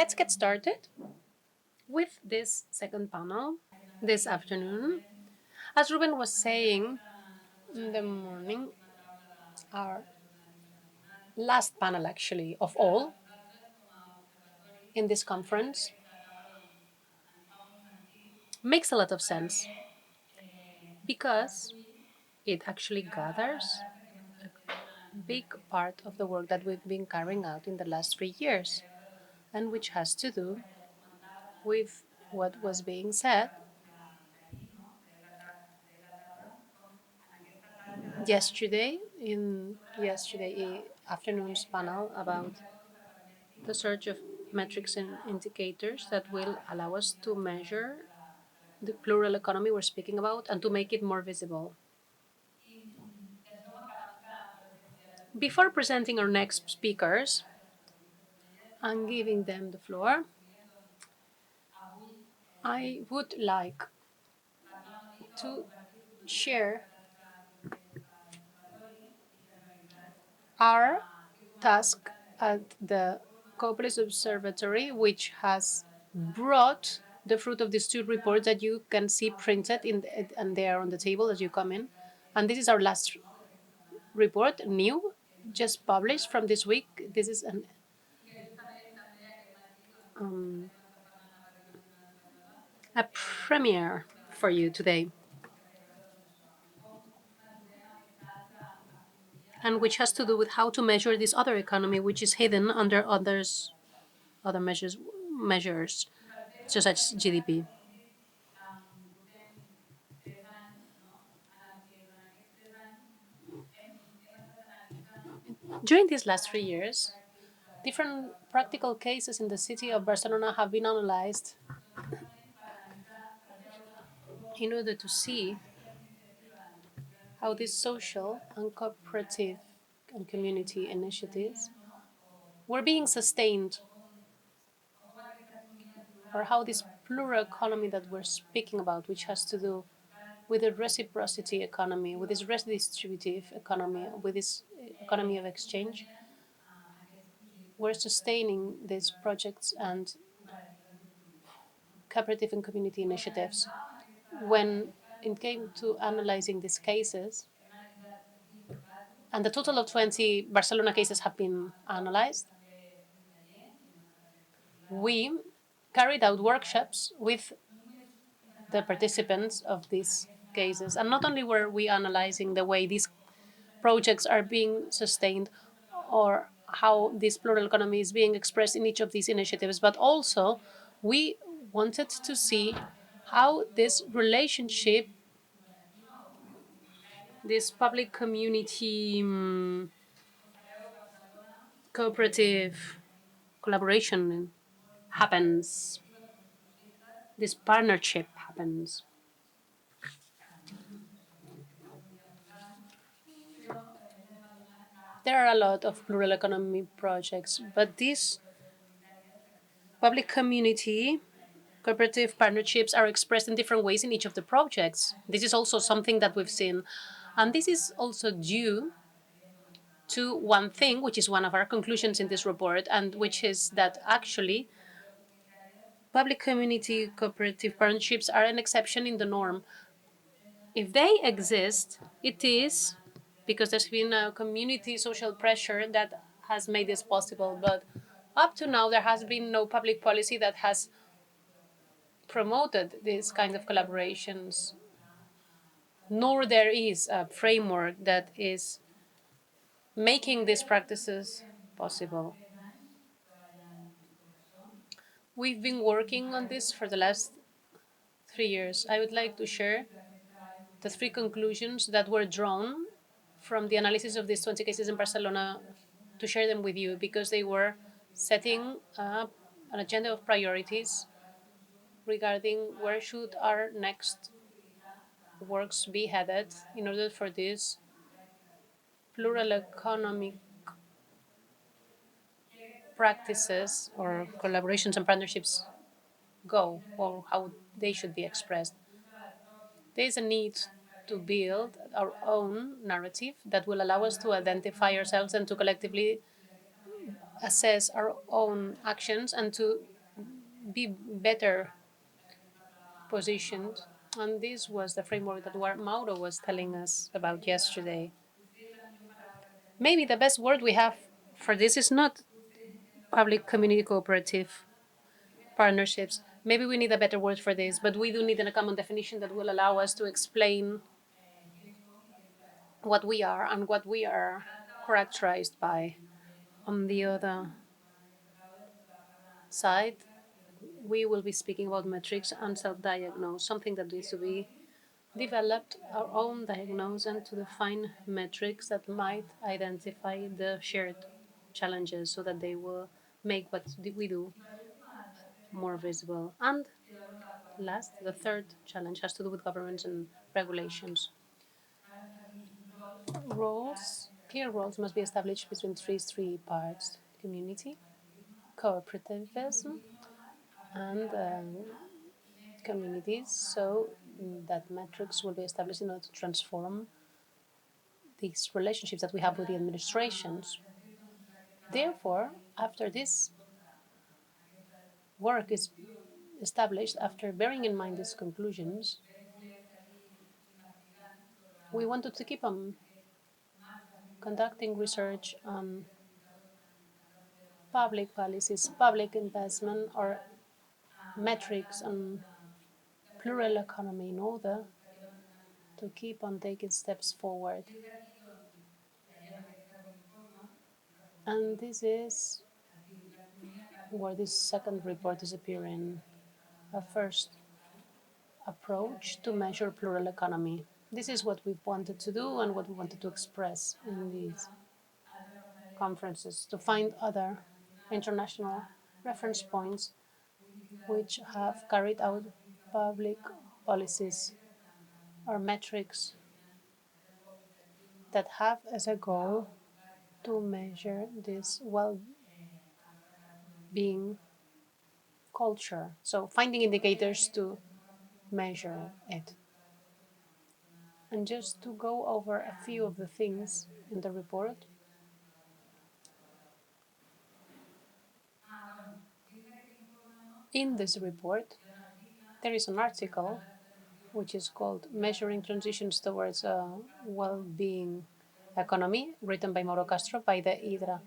Let's get started with this second panel this afternoon. As Ruben was saying in the morning, our last panel actually of all in this conference makes a lot of sense because it actually gathers a big part of the work that we've been carrying out in the last 3 years and which has to do with what was being said yesterday afternoon's panel about the search of metrics and indicators that will allow us to measure the plural economy we're speaking about and to make it more visible. Before presenting our next speakers and giving them the floor, I would like to share our task at the Coppolis Observatory, which has brought the fruit of these two reports that you can see printed and they are on the table as you come in. And this is our last report, new, just published from this week. This is um, a premiere for you today, and which has to do with how to measure this other economy, which is hidden under other measures such as GDP. During these last 3 years, different practical cases in the city of Barcelona have been analyzed in order to see how these social and cooperative and community initiatives were being sustained, or how this plural economy that we're speaking about, which has to do with the reciprocity economy, with this redistributive economy, with this economy of exchange, we're sustaining these projects and cooperative and community initiatives. When it came to analyzing these cases, and the total of 20 Barcelona cases have been analyzed, we carried out workshops with the participants of these cases. And not only were we analyzing the way these projects are being sustained or how this plural economy is being expressed in each of these initiatives, but also we wanted to see how this relationship, this public community cooperative collaboration happens, this partnership happens. There are a lot of plural economy projects, but these public community cooperative partnerships are expressed in different ways in each of the projects. This is also something that we've seen. And this is also due to one thing, which is one of our conclusions in this report, and which is that actually public community cooperative partnerships are an exception in the norm. If they exist, it is because there's been a community social pressure that has made this possible. But up to now, there has been no public policy that has promoted this kind of collaborations, nor there is a framework that is making these practices possible. We've been working on this for the last 3 years. I would like to share the three conclusions that were drawn from the analysis of these 20 cases in Barcelona to share them with you because they were setting up an agenda of priorities regarding where should our next works be headed in order for this plural economic practices or collaborations and partnerships go, or how they should be expressed. There is a need to build our own narrative that will allow us to identify ourselves and to collectively assess our own actions and to be better positioned. And this was the framework that Mauro was telling us about yesterday. Maybe the best word we have for this is not public community cooperative partnerships. Maybe we need a better word for this, but we do need a common definition that will allow us to explain what we are and what we are characterized by. On the other side, we will be speaking about metrics and self-diagnose, something that needs to be developed our own diagnose and to define metrics that might identify the shared challenges so that they will make what we do more visible. And last, the third challenge has to do with governments and regulations. Roles, clear roles must be established between three parts: community, cooperativism, and communities, so that metrics will be established in order to transform these relationships that we have with the administrations. Therefore, after this work is established, after bearing in mind these conclusions, we wanted to keep on conducting research on public policies, public investment, or metrics on plural economy in order to keep on taking steps forward. And this is where this second report is appearing. A first approach to measure plural economy. This is what we wanted to do and what we wanted to express in these conferences, to find other international reference points which have carried out public policies or metrics that have as a goal to measure this well being culture. So, finding indicators to measure it. And just to go over a few of the things in the report, in this report, there is an article which is called Measuring Transitions Towards a Well-Being Economy, written by Mauro Castro by the IDRA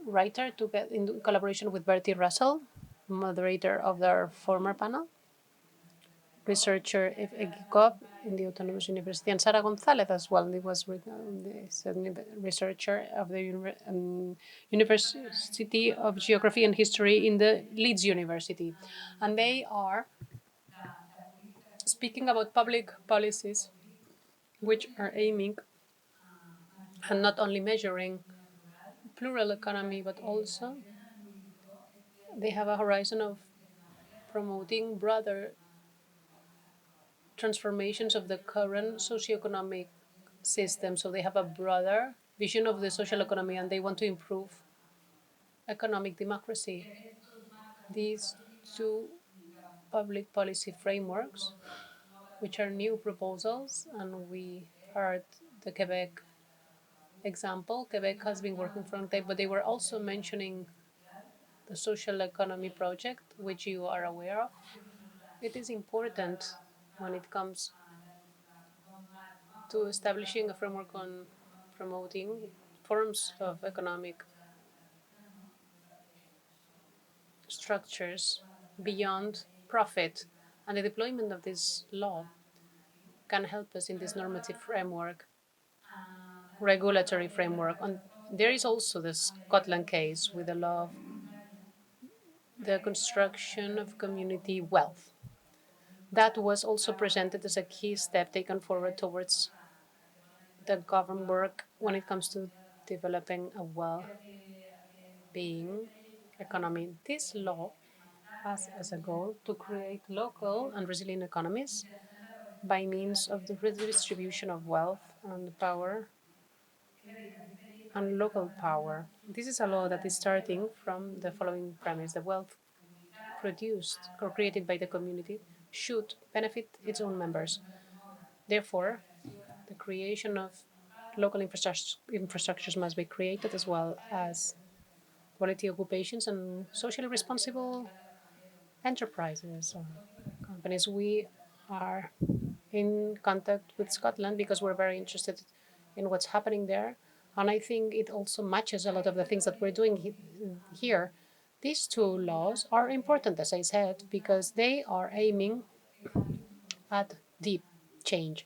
writer to get in collaboration with Bertie Russell, moderator of their former panel, researcher at EGICOP in the Autonomous University, and Sara González as well. He was a researcher of the University of Geography and History in the Leeds University. And they are speaking about public policies which are aiming and not only measuring plural economy, but also they have a horizon of promoting broader transformations of the current socioeconomic system. So they have a broader vision of the social economy and they want to improve economic democracy. These two public policy frameworks, which are new proposals, and we heard the Quebec example. Quebec has been working for a long time, but they were also mentioning the social economy project, which you are aware of. It is important when it comes to establishing a framework on promoting forms of economic structures beyond profit. And the deployment of this law can help us in this normative framework, regulatory framework. And there is also the Scotland case with the law of the construction of community wealth. That was also presented as a key step taken forward towards the government work when it comes to developing a well-being economy. This law has as a goal to create local and resilient economies by means of the redistribution of wealth and power and local power. This is a law that is starting from the following premise: the wealth produced or created by the community should benefit its own members. Therefore, the creation of local infrastructures must be created as well as quality occupations, and socially responsible enterprises or companies. We are in contact with Scotland because we're very interested in what's happening there. And I think it also matches a lot of the things that we're doing here. These two laws are important, as I said, because they are aiming at deep change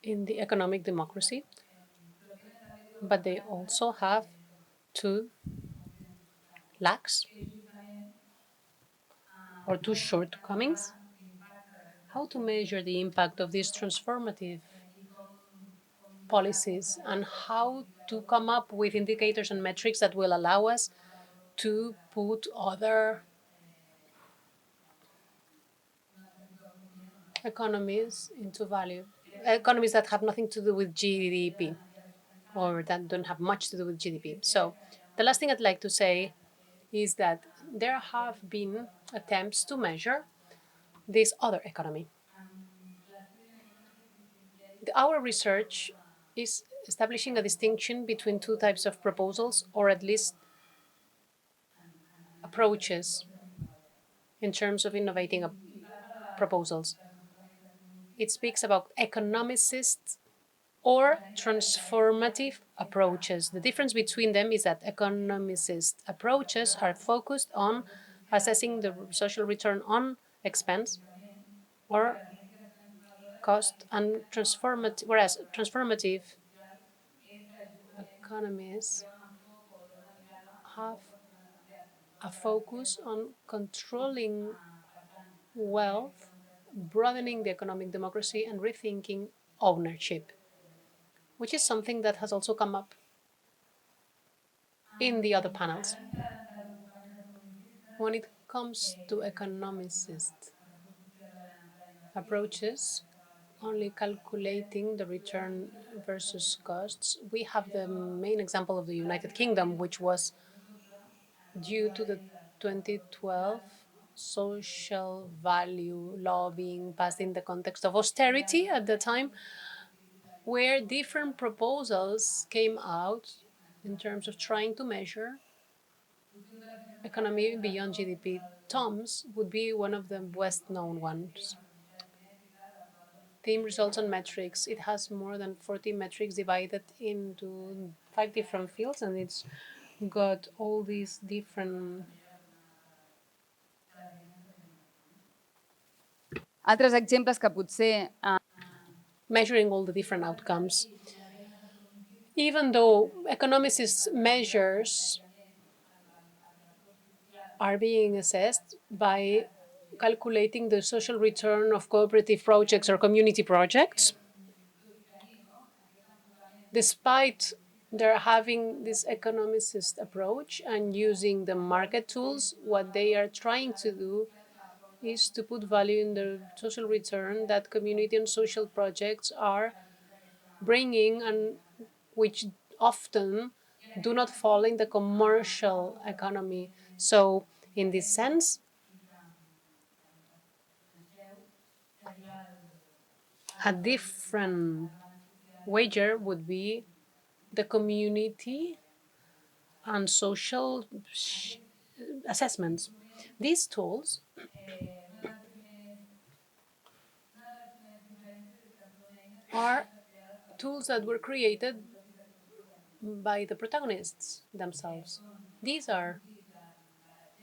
in the economic democracy, but they also have two lacks or two shortcomings. How to measure the impact of these transformative policies and how to come up with indicators and metrics that will allow us to put other economies into value. Economies that have nothing to do with GDP or that don't have much to do with GDP. So, the last thing I'd like to say is that there have been attempts to measure this other economy. Our research is establishing a distinction between two types of proposals, or at least approaches, in terms of innovating proposals. It speaks about economicists or transformative approaches. The difference between them is that economicist approaches are focused on assessing the social return on expense or cost, and transformative, whereas transformative economists have a focus on controlling wealth, broadening the economic democracy, and rethinking ownership, which is something that has also come up in the other panels. When it comes to economicist approaches, only calculating the return versus costs, we have the main example of the United Kingdom, which was due to the 2012 social value law being passed in the context of austerity at the time, where different proposals came out in terms of trying to measure economy beyond GDP. TOMS would be one of the best known ones. Team results and metrics. It has more than 40 metrics divided into 5 different fields, and it's got all these different Altres exemples que potser measuring all the different outcomes. Even though economicists' measures are being assessed by calculating the social return of cooperative projects or community projects, despite their having this economicist approach and using the market tools, what they are trying to do is to put value in the social return that community and social projects are bringing, and which often do not fall in the commercial economy. So, in this sense, a different wager would be the community and social assessments. These tools are tools that were created by the protagonists themselves. These are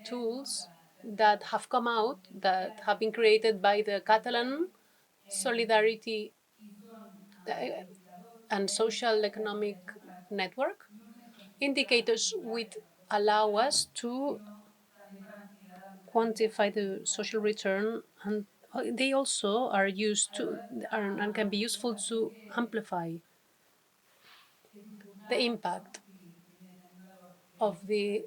tools that have come out, that have been created by the Catalan Solidarity uh, and Social Economic Network, indicators which allow us to quantify the social return, and they also are used to and can be useful to amplify the impact of the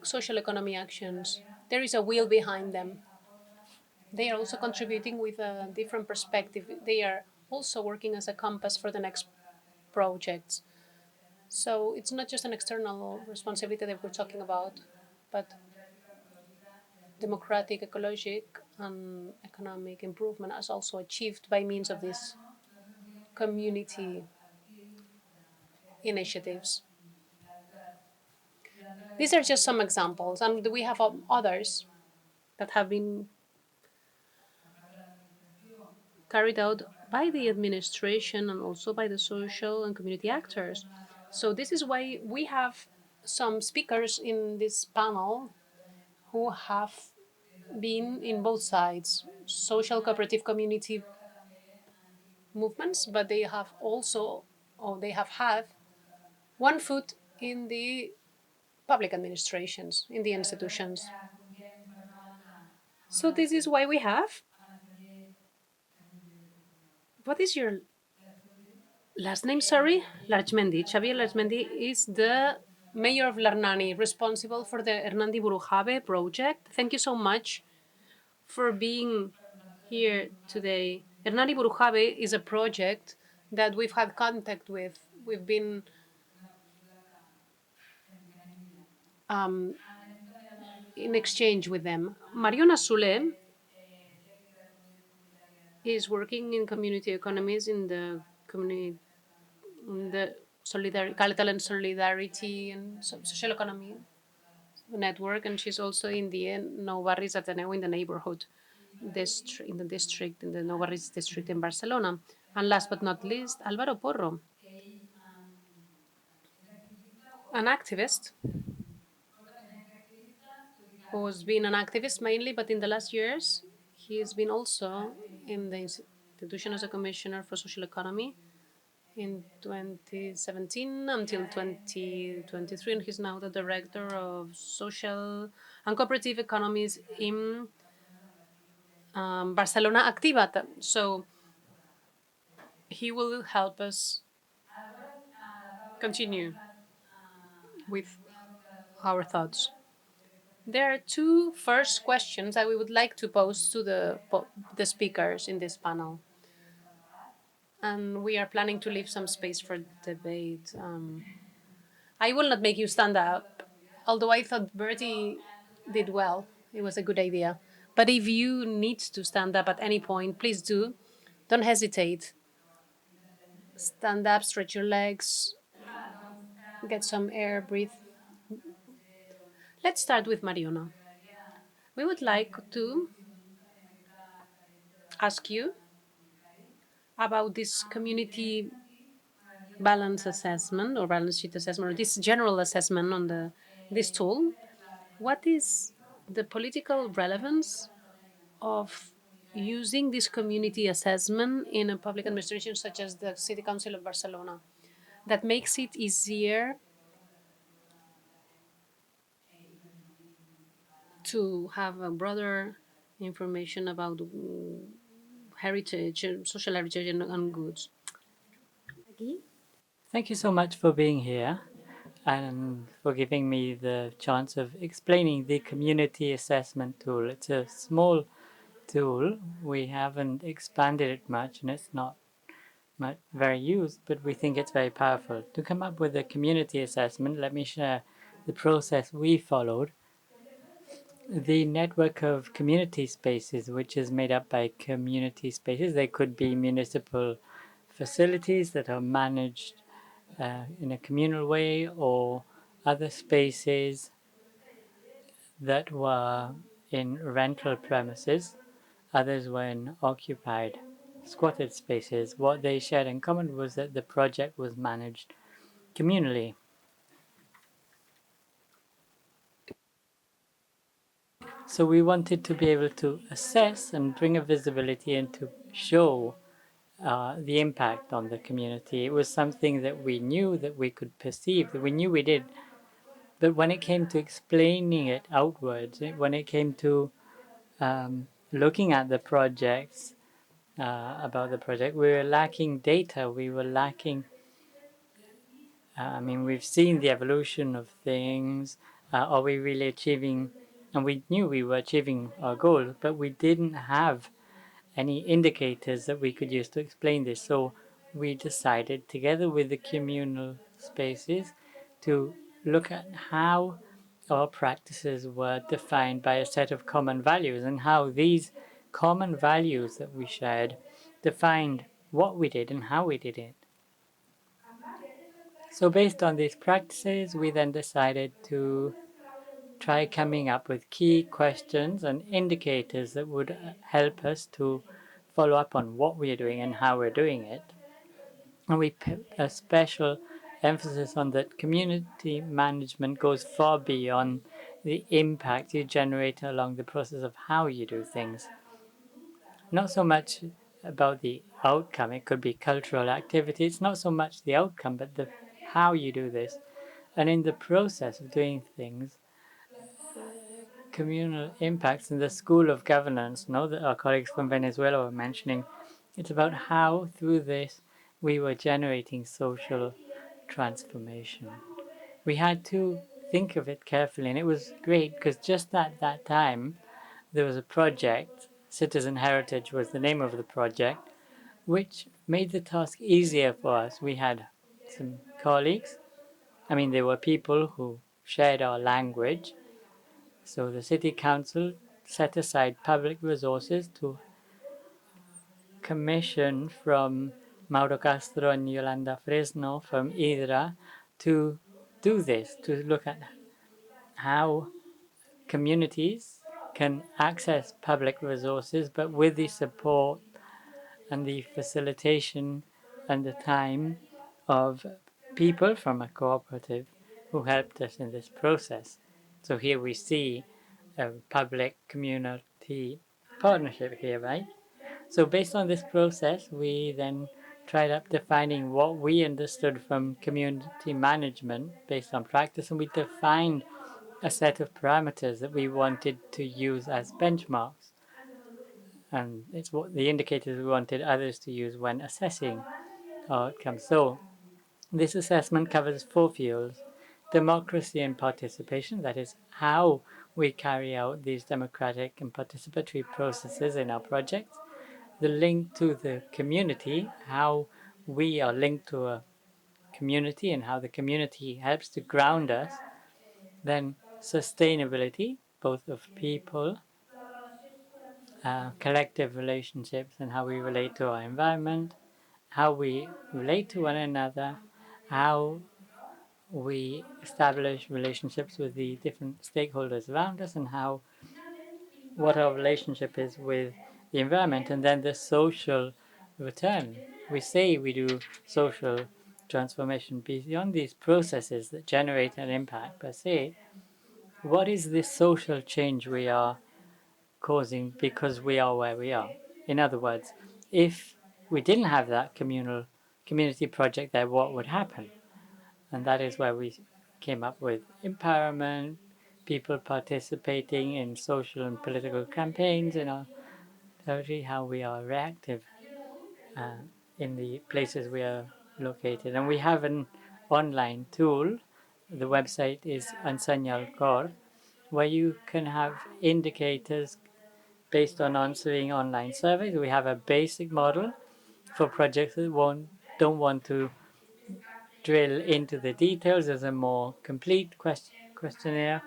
social economy actions. There is a will behind them. They are also contributing with a different perspective. They are also working as a compass for the next projects. So it's not just an external responsibility that we're talking about, but democratic, ecologic, and economic improvement is also achieved by means of these community initiatives. These are just some examples, and we have others that have been carried out by the administration and also by the social and community actors. So this is why we have some speakers in this panel who have been in both sides, social cooperative community movements, but they have also, or they have had, one foot in the public administrations, in the institutions. So this is why we have. What is your last name? Sorry, Larchmendi. Xavier Larchmendi is the mayor of Larnani, responsible for the Hernandi Burujave project. Thank you so much for being here today. Hernani Burujave is a project that we've had contact with. We've been um, in exchange with them. Mariona Sule is working in community economies in the community, in the Catalan Solidarity and Social Economy Network, and she's also in the Nou Barris Ateneu in the neighborhood district, in the Nou Barris district in Barcelona. And last but not least, Álvaro Porro, an activist who's been an activist mainly, but in the last years, he's been also in the institution as a commissioner for social economy in 2017 until 2023, and he's now the director of social and cooperative economies in Barcelona Activa. So he will help us continue with our thoughts. There are two first questions that we would like to pose to the speakers in this panel. And we are planning to leave some space for debate. I will not make you stand up, although I thought Bertie did well. It was a good idea. But if you need to stand up at any point, please do. Don't hesitate. Stand up, stretch your legs, get some air, breathe. Let's start with Mariona. We would like to ask you about this community balance assessment or balance sheet assessment, or this general assessment on this tool. What is the political relevance of using this community assessment in a public administration such as the City Council of Barcelona that makes it easier to have a broader information about heritage, social heritage, and goods? Thank you so much for being here and for giving me the chance of explaining the community assessment tool. It's a small tool. We haven't expanded it much and it's not very used, but we think it's very powerful. To come up with a community assessment, let me share the process we followed. The network of community spaces, which is made up by community spaces, they could be municipal facilities that are managed in a communal way, or other spaces that were in rental premises, others were in occupied, squatted spaces. What they shared in common was that the project was managed communally. So we wanted to be able to assess and bring a visibility and to show the impact on the community. It was something that we knew, that we could perceive, that we knew we did. But when it came to explaining it outwards, when it came to looking at the projects, about the project, we were lacking data. We were lacking, we've seen the evolution of things. Are we really achieving? And we knew we were achieving our goals, but we didn't have any indicators that we could use to explain this. So we decided, together with the communal spaces, to look at how our practices were defined by a set of common values and how these common values that we shared defined what we did and how we did it. So based on these practices, we then decided to try coming up with key questions and indicators that would help us to follow up on what we're doing and how we're doing it. And we put a special emphasis on that community management goes far beyond the impact you generate along the process of how you do things. Not so much about the outcome, it could be cultural activity. It's not so much the outcome, but the how you do this. And in the process of doing things, communal impacts in the school of governance, that our colleagues from Venezuela were mentioning, it's about how through this we were generating social transformation. We had to think of it carefully, and it was great because just at that time there was a project, Citizen Heritage was the name of the project, which made the task easier for us. We had some colleagues, there were people who shared our language, so the city council set aside public resources to commission from Mauro Castro and Yolanda Fresno from IDRA to do this, to look at how communities can access public resources, but with the support and the facilitation and the time of people from a cooperative who helped us in this process. So here we see a public community partnership here, right? So based on this process, we then tried up defining what we understood from community management based on practice, and we defined a set of parameters that we wanted to use as benchmarks. And it's what the indicators we wanted others to use when assessing outcomes. So this assessment covers 4 fields: democracy and participation, that is how we carry out these democratic and participatory processes in our projects; the link to the community, how we are linked to a community and how the community helps to ground us; then sustainability, both of people, collective relationships, and how we relate to our environment; how we relate to one another; how we establish relationships with the different stakeholders around us; and what our relationship is with the environment; and then the social return. We say we do social transformation beyond these processes that generate an impact per se. What is this social change we are causing because we are where we are? In other words, if we didn't have that community project there, what would happen? And that is where we came up with empowerment, people participating in social and political campaigns in our territory, how we are reactive in the places we are located. And we have an online tool. The website is Enseña Cor, where you can have indicators based on answering online surveys. We have a basic model for projects that don't want to drill into the details. There's a more complete questionnaire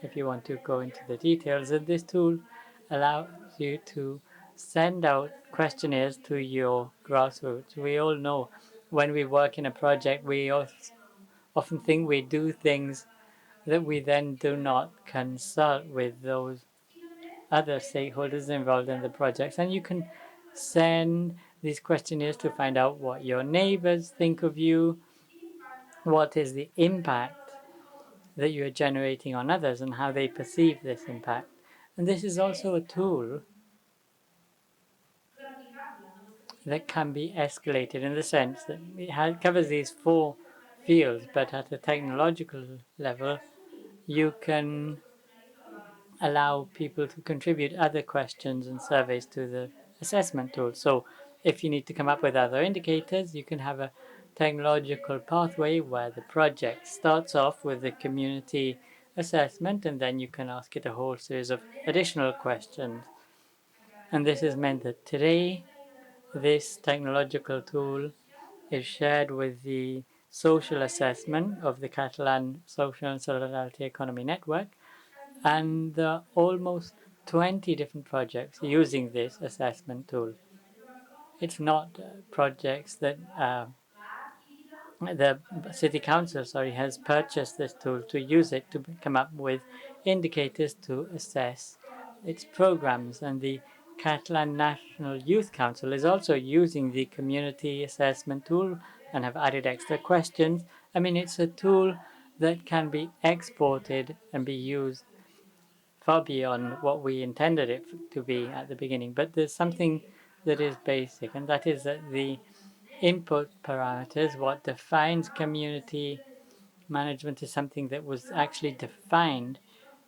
if you want to go into the details. And this tool allows you to send out questionnaires to your grassroots. We all know when we work in a project, we often think we do things that we then do not consult with those other stakeholders involved in the projects. And you can send these questionnaires to find out what your neighbors think of you, what is the impact that you are generating on others, and how they perceive this impact. And this is also a tool that can be escalated in the sense that it covers these 4 fields, but at a technological level, you can allow people to contribute other questions and surveys to the assessment tool. So if you need to come up with other indicators, you can have a technological pathway where the project starts off with the community assessment, and then you can ask it a whole series of additional questions. And this has meant that today this technological tool is shared with the social assessment of the Catalan Social and Solidarity Economy Network, and there are almost 20 different projects using this assessment tool. It's not projects that the city council, has purchased this tool to use it to come up with indicators to assess its programs. And the Catalan National Youth Council is also using the community assessment tool and have added extra questions. I mean, it's a tool that can be exported and be used far beyond what we intended it to be at the beginning. But there's something that is basic, and that is that the input parameters, what defines community management, is something that was actually defined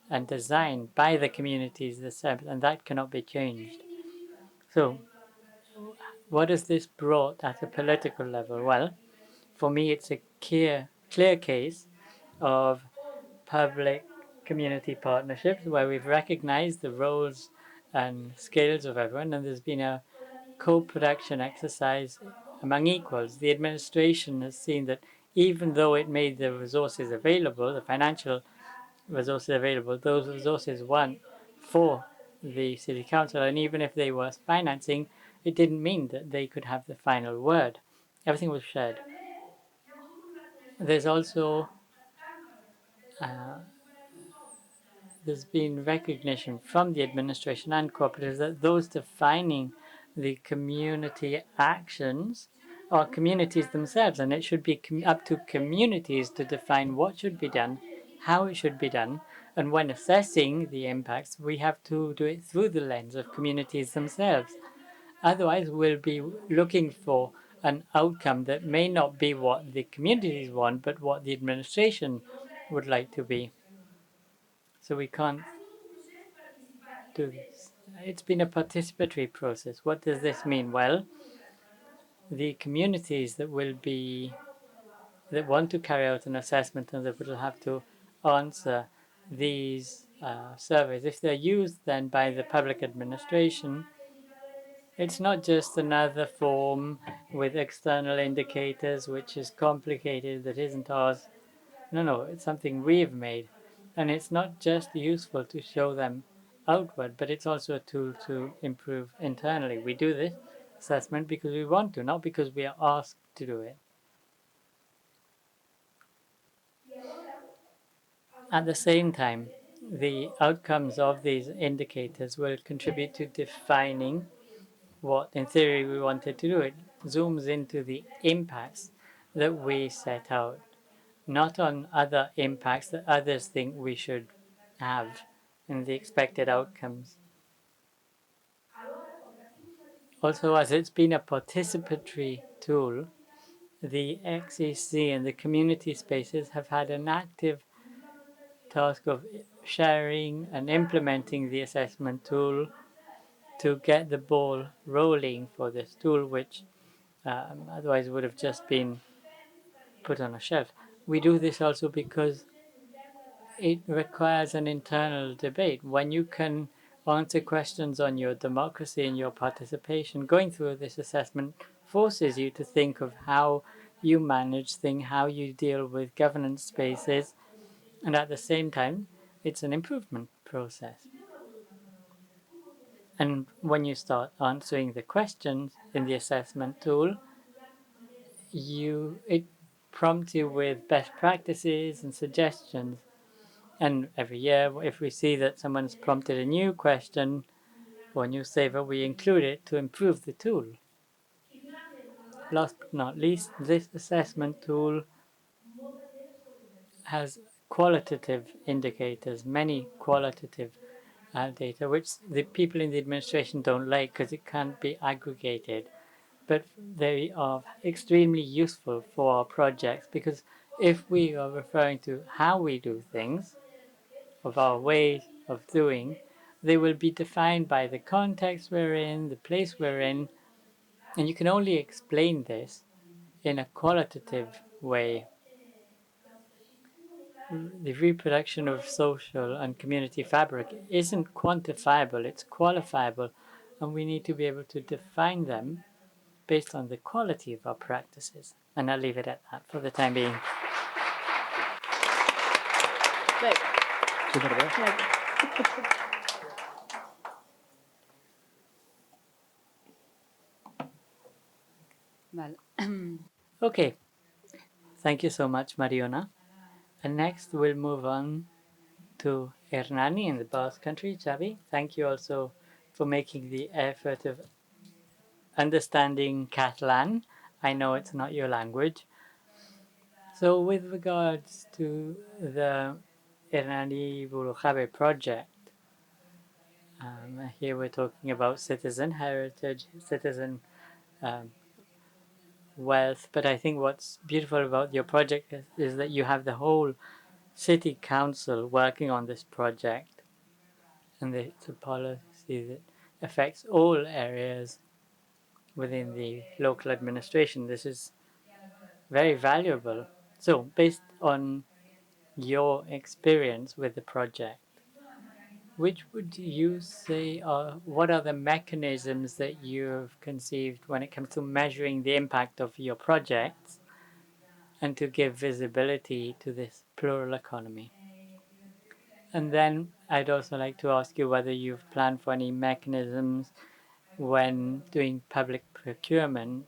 and designed by the communities themselves, and that cannot be changed. So, what has this brought at a political level? Well, for me, it's a clear case of public community partnerships where we've recognized the roles and skills of everyone, and there's been a co-production exercise among equals. The administration has seen that even though it made the resources available, the financial resources available, those resources weren't for the city council, and even if they were financing, it didn't mean that they could have the final word. Everything was shared. There's also uh, there's been recognition from the administration and cooperatives that those defining the community actions are communities themselves, and it should be up to communities to define what should be done, how it should be done, and when assessing the impacts, we have to do it through the lens of communities themselves. Otherwise, we'll be looking for an outcome that may not be what the communities want, but what the administration would like to be. So we can't do this. It's been a participatory process. What does this mean? Well, the communities that want to carry out an assessment and that will have to answer these surveys, if they're used then by the public administration, it's not just another form with external indicators which is complicated, that isn't ours. No, it's something we've made. And it's not just useful to show them outward, but it's also a tool to improve internally. We do this assessment because we want to, not because we are asked to do it. At the same time, the outcomes of these indicators will contribute to defining what in theory we wanted to do. It zooms into the impacts that we set out, not on other impacts that others think we should have and the expected outcomes. Also, as it's been a participatory tool, the XEC and the community spaces have had an active task of sharing and implementing the assessment tool to get the ball rolling for this tool, which otherwise would have just been put on a shelf. We do this also because it requires an internal debate. When you can answer questions on your democracy and your participation, going through this assessment forces you to think of how you manage things, how you deal with governance spaces, and at the same time, it's an improvement process. And when you start answering the questions in the assessment tool, it prompts you with best practices and suggestions. And every year, if we see that someone's prompted a new question or a new saver, we include it to improve the tool. Last but not least, this assessment tool has qualitative indicators, many qualitative data, which the people in the administration don't like because it can't be aggregated. But they are extremely useful for our projects because if we are referring to how we do things, of our way of doing, they will be defined by the context we're in, the place we're in, and you can only explain this in a qualitative way. The reproduction of social and community fabric isn't quantifiable, it's qualifiable, and we need to be able to define them based on the quality of our practices. And I'll leave it at that for the time being. Vale. Okay, Thank you so much, Mariona. And next we'll move on to Hernani in the Basque Country. Xavi, thank you also for making the effort of understanding Catalan. I know it's not your language. So with regards to the Hernani Burujabe project, here we're talking about citizen heritage, citizen um, wealth. But I think what's beautiful about your project is that you have the whole city council working on this project, and it's a policy that affects all areas within the local administration. This is very valuable. So, based on your experience with the project, which would you say are what are the mechanisms that you've conceived when it comes to measuring the impact of your projects and to give visibility to this plural economy? And then I'd also like to ask you whether you've planned for any mechanisms when doing public procurement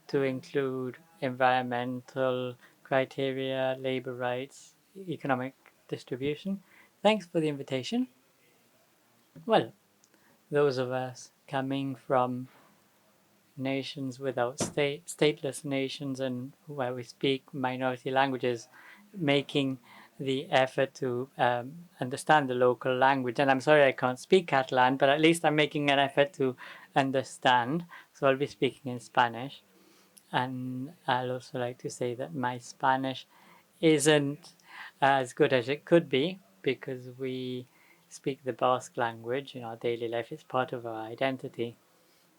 to include environmental criteria, labor rights, economic distribution. Thanks for the invitation. Well, those of us coming from nations without stateless nations, and where we speak minority languages, making the effort to understand the local language. And I'm sorry I can't speak Catalan, but at least I'm making an effort to understand. So I'll be speaking in Spanish. And I'll also like to say that my Spanish isn't as good as it could be because we speak the Basque language in our daily life. It's part of our identity.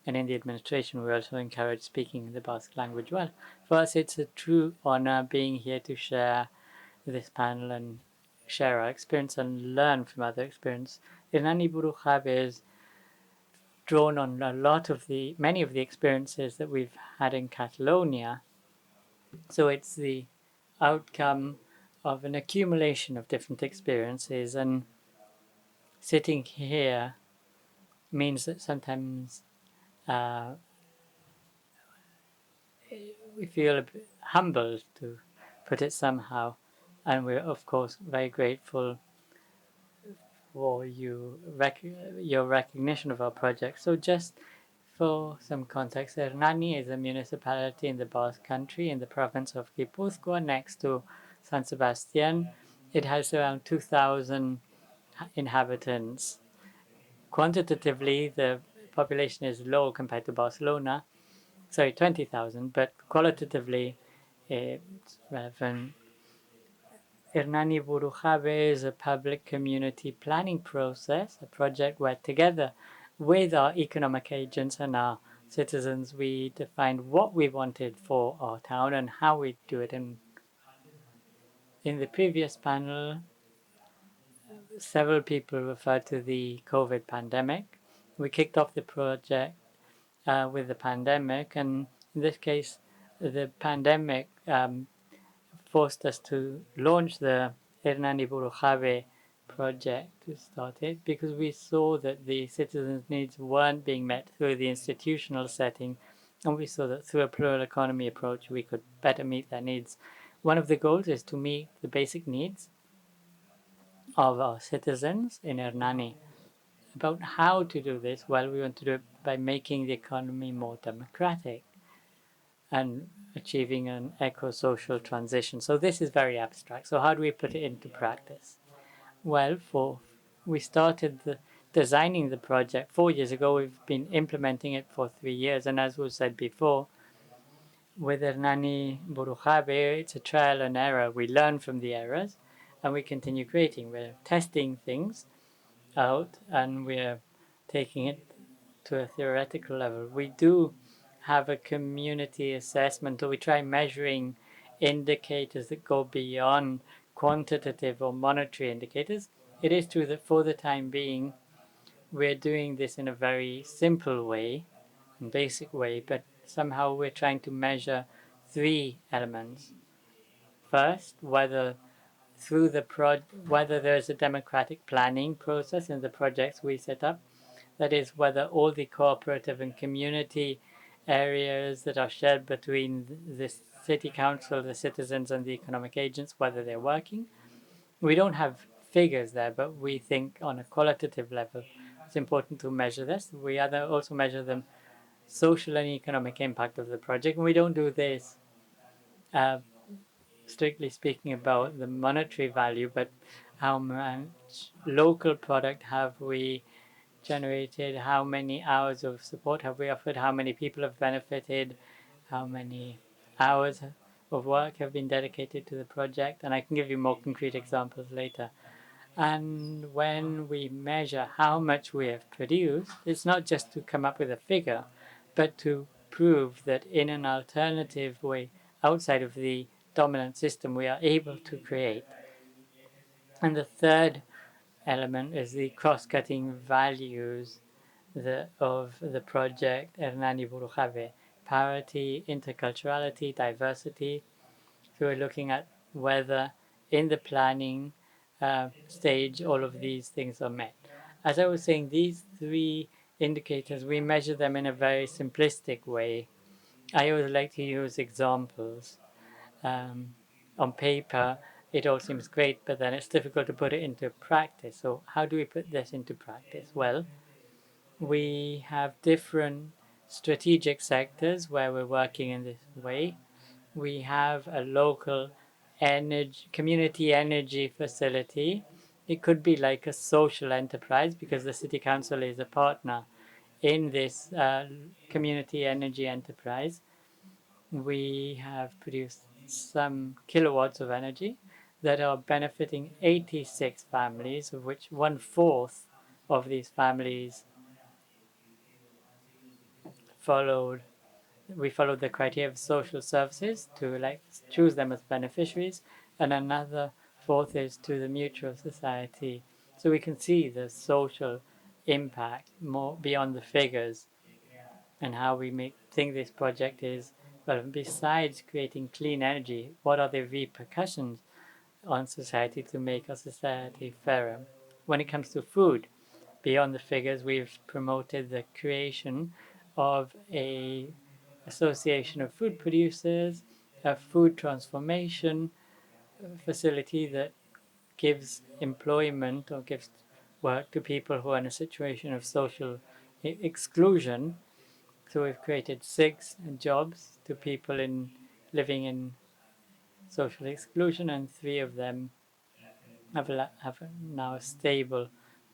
And in the administration, we also encourage speaking the Basque language well. For us, it's a true honor being here to share this panel and share our experience and learn from other experience. Hernani Burujabe is drawn on many of the experiences that we've had in Catalonia. So it's the outcome of an accumulation of different experiences, and sitting here means that sometimes we feel a bit humbled, to put it somehow, and we're of course very grateful for your recognition of our project. So just for some context, Hernani is a municipality in the Basque Country in the province of Guipúzcoa next to San Sebastian. It has around 2,000 inhabitants. Quantitatively, the population is low compared to Barcelona, 20,000, but qualitatively, it's relevant. Hernani Burujabe is a public community planning process, a project where together with our economic agents and our citizens, we defined what we wanted for our town and how we do it. And in the previous panel, several people referred to the COVID pandemic. We kicked off the project with the pandemic, and in this case, the pandemic forced us to launch the Hernani Burujabe project to start it because we saw that the citizens' needs weren't being met through the institutional setting, and we saw that through a plural economy approach we could better meet their needs. One of the goals is to meet the basic needs of our citizens in Hernani. About how to do this, well, we want to do it by making the economy more democratic and achieving an eco-social transition. So this is very abstract. So how do we put it into practice? Well, we started designing the project 4 years ago. We've been implementing it for 3 years. And as was said before, with Hernani Burujabe, it's a trial and error. We learn from the errors and we continue creating. We're testing things out and we're taking it to a theoretical level. We do have a community assessment, or we try measuring indicators that go beyond quantitative or monetary indicators. It is true that for the time being, we're doing this in a very simple way, and basic way, but somehow we're trying to measure three elements. First, whether whether there's a democratic planning process in the projects we set up. That is, whether all the cooperative and community areas that are shared between the city council, the citizens, and the economic agents, whether they're working. We don't have figures there, but we think on a qualitative level, it's important to measure this. We also measure the social and economic impact of the project, and we don't do this uh, strictly speaking about the monetary value, but how much local product have we generated, how many hours of support have we offered, how many people have benefited, how many hours of work have been dedicated to the project, and I can give you more concrete examples later. And when we measure how much we have produced, it's not just to come up with a figure, but to prove that in an alternative way, outside of the dominant system, we are able to create. And the third element is the cross-cutting values of the project Hernani Burujave: parity, interculturality, diversity. So we're looking at whether in the planning stage all of these things are met. As I was saying, these three indicators, we measure them in a very simplistic way. I always like to use examples. On paper, it all seems great, but then it's difficult to put it into practice. So how do we put this into practice? Well, we have different strategic sectors where we're working in this way. We have a local community energy facility. It could be like a social enterprise because the city council is a partner in this community energy enterprise. We have produced some kilowatts of energy that are benefiting 86 families, of which 1/4 of these families followed we followed the criteria of social services to choose them as beneficiaries, and another fourth is to the mutual society. So we can see the social impact more beyond the figures and how we think this project is, well, besides creating clean energy, what are the repercussions on society to make our society fairer? When it comes to food, beyond the figures, we've promoted the creation of a association of food producers, a food transformation facility that gives employment or gives work to people who are in a situation of social exclusion. So we've created 6 jobs to people living in social exclusion, and 3 of them have now a stable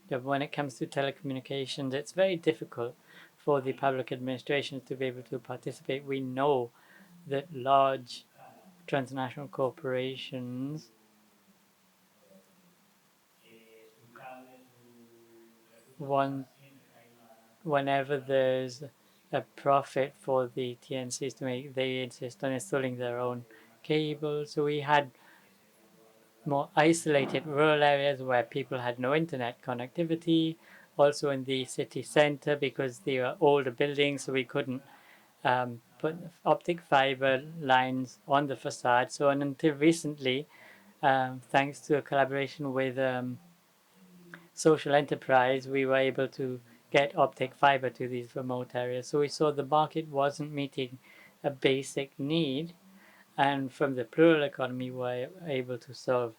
job. When it comes to telecommunications, it's very difficult for the public administrations to be able to participate. We know that large transnational corporations want, whenever there's a profit for the TNCs to make, they insist on installing their own cables. So we had more isolated rural areas where people had no internet connectivity. Also in the city center, because they were older buildings, so we couldn't put optic fiber lines on the facade. So until recently, thanks to a collaboration with social enterprise, we were able to get optic fiber to these remote areas. So we saw the market wasn't meeting a basic need, and from the plural economy, we were able to solve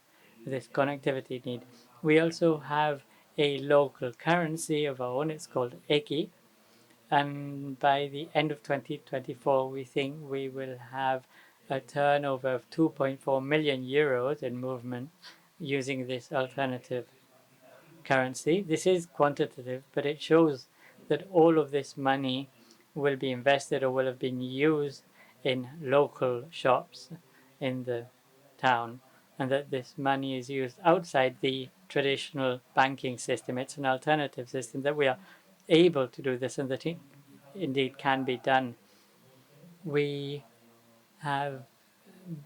this connectivity need. We also have a local currency of our own. It's called Eki, and by the end of 2024, we think we will have a turnover of 2.4 million euros in movement using this alternative currency. This is quantitative, but it shows that all of this money will be invested or will have been used in local shops in the town, and that this money is used outside the traditional banking system. It's an alternative system that we are able to do this, and that it indeed can be done. We have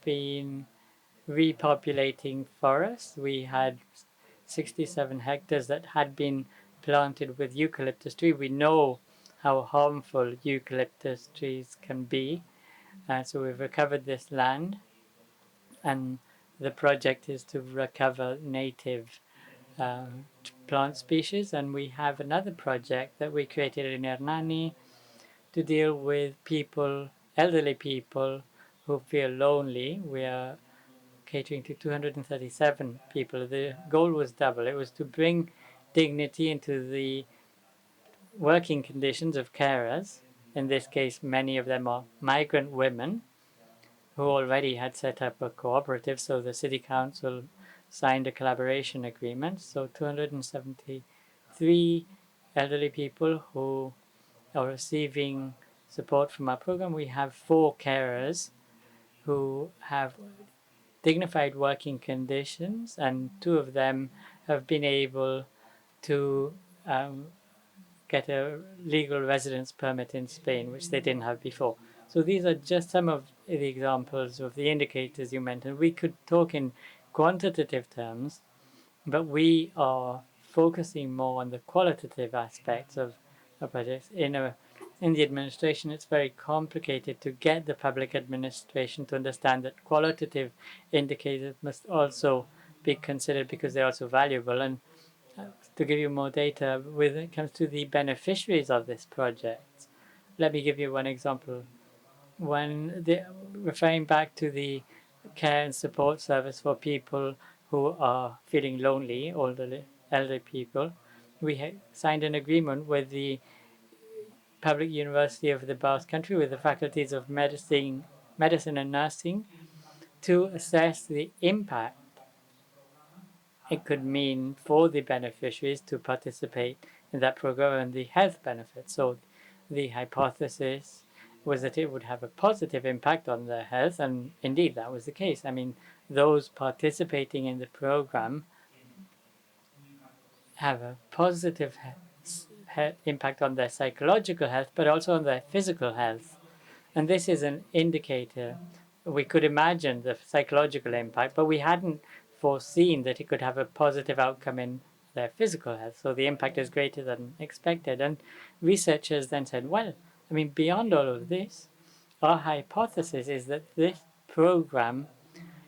been repopulating forests. We had 67 hectares that had been planted with eucalyptus tree. We know how harmful eucalyptus trees can be. So we've recovered this land, and the project is to recover native plant species. And we have another project that we created in Hernani to deal with people, elderly people, who feel lonely. We are catering to 237 people. The goal was double. It was to bring dignity into the working conditions of carers. In this case, many of them are migrant women who already had set up a cooperative, so the city council signed a collaboration agreement. So 273 elderly people who are receiving support from our program. We have 4 carers who have dignified working conditions, and 2 of them have been able to get a legal residence permit in Spain, which they didn't have before. So these are just some of the examples of the indicators you mentioned. We could talk in quantitative terms, but we are focusing more on the qualitative aspects of projects. In the administration, it's very complicated to get the public administration to understand that qualitative indicators must also be considered because they're also valuable. And to give you more data when it comes to the beneficiaries of this project, let me give you one example. Referring back to the care and support service for people who are feeling lonely, elderly people, we signed an agreement with the Public University of the Basque Country, with the faculties of medicine and nursing, to assess the impact it could mean for the beneficiaries to participate in that program and the health benefits. So the hypothesis was that it would have a positive impact on their health, and indeed that was the case. I mean, those participating in the program have a positive impact on their psychological health, but also on their physical health. And this is an indicator. We could imagine the psychological impact, but we hadn't foreseen that it could have a positive outcome in their physical health. So the impact is greater than expected. And researchers then said, well, I mean, beyond all of this, our hypothesis is that this program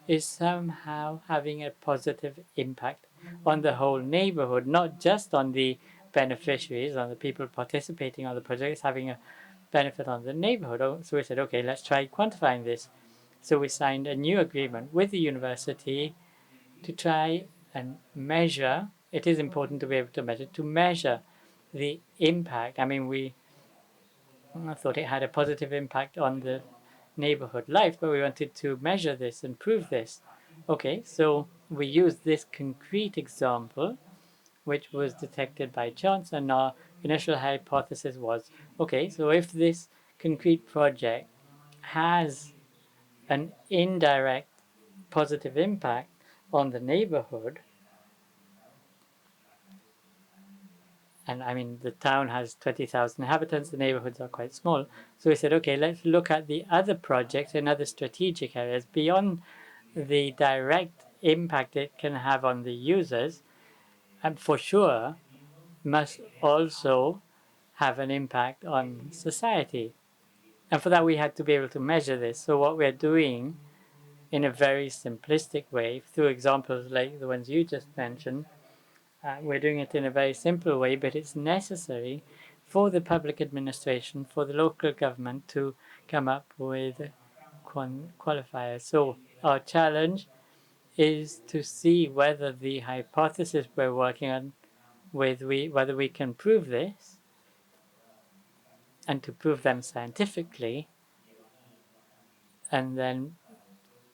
is somehow having a positive impact on the whole neighborhood, not just on the beneficiaries, on the people participating on the project. It's having a benefit on the neighborhood. So we said, okay, let's try quantifying this. So we signed a new agreement with the university to try and measure. It is important to be able to measure the impact. I mean, I thought it had a positive impact on the neighborhood life, but we wanted to measure this and prove this. Okay, so we used this concrete example, which was detected by chance, and our initial hypothesis was, okay, so if this concrete project has an indirect positive impact on the neighborhood, and I mean, the town has 20,000 inhabitants, the neighborhoods are quite small. So we said, okay, let's look at the other projects in other strategic areas beyond the direct impact it can have on the users, and for sure must also have an impact on society. And for that, we had to be able to measure this. So what we're doing in a very simplistic way, through examples like the ones you just mentioned, we're doing it in a very simple way, but it's necessary for the public administration, for the local government to come up with qualifiers. So our challenge is to see whether the hypothesis we're working on whether we can prove this, and to prove them scientifically, and then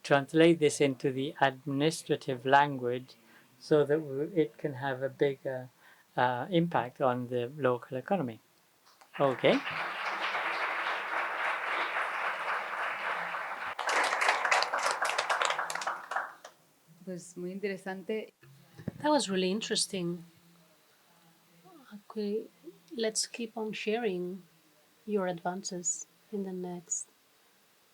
translate this into the administrative language so that it can have a bigger impact on the local economy. Okay. Pues muy interesante. That was really interesting. Okay, let's keep on sharing your advances in the next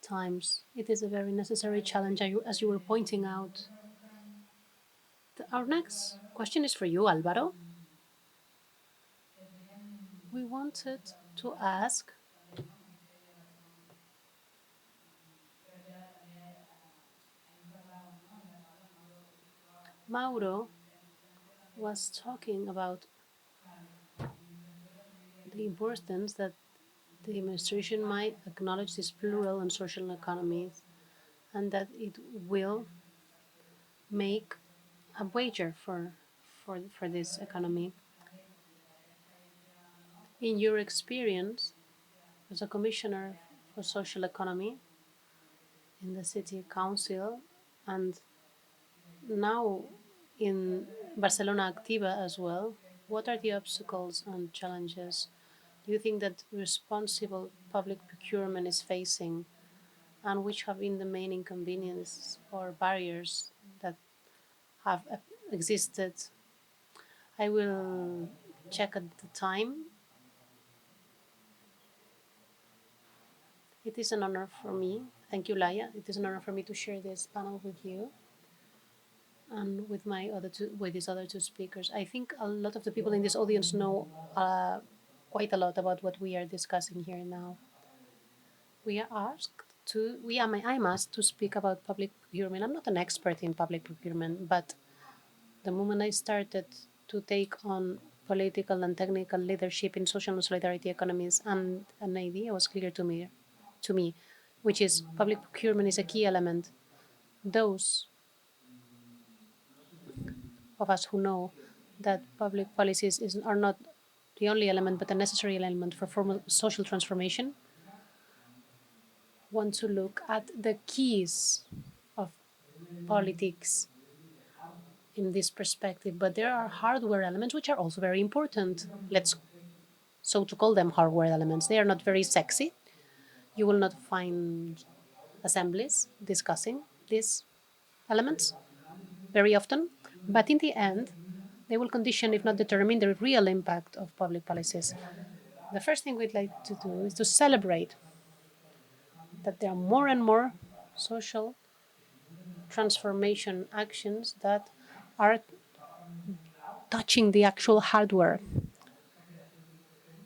times. It is a very necessary challenge, as you were pointing out. Our next question is for you, Alvaro. We wanted to ask Mauro was talking about the importance that the administration might acknowledge these plural and social economies. and that it will make a wager for this economy. In your experience as a commissioner for social economy in the city council, and now in Barcelona Activa as well, what are the obstacles and challenges do you think that responsible public procurement is facing, and which have been the main inconveniences or barriers that have existed? I will check at the time. It is an honor for me. Thank you, Laia. It is an honor for me to share this panel with you and with with these other two speakers. I think a lot of the people in this audience know quite a lot about what we are discussing here now. I'm asked to speak about public procurement. I'm not an expert in public procurement, but the moment I started to take on political and technical leadership in social and solidarity economies, and an idea was clear to me, which is public procurement is a key element. Those of us who know that public policies are not the only element, but a necessary element for formal social transformation, want to look at the keys of politics in this perspective. But there are hardware elements which are also very important. Let's so to call them hardware elements. They are not very sexy. You will not find assemblies discussing these elements very often. But in the end, they will condition, if not determine, the real impact of public policies. The first thing we'd like to do is to celebrate that there are more and more social transformation actions that are touching the actual hardware.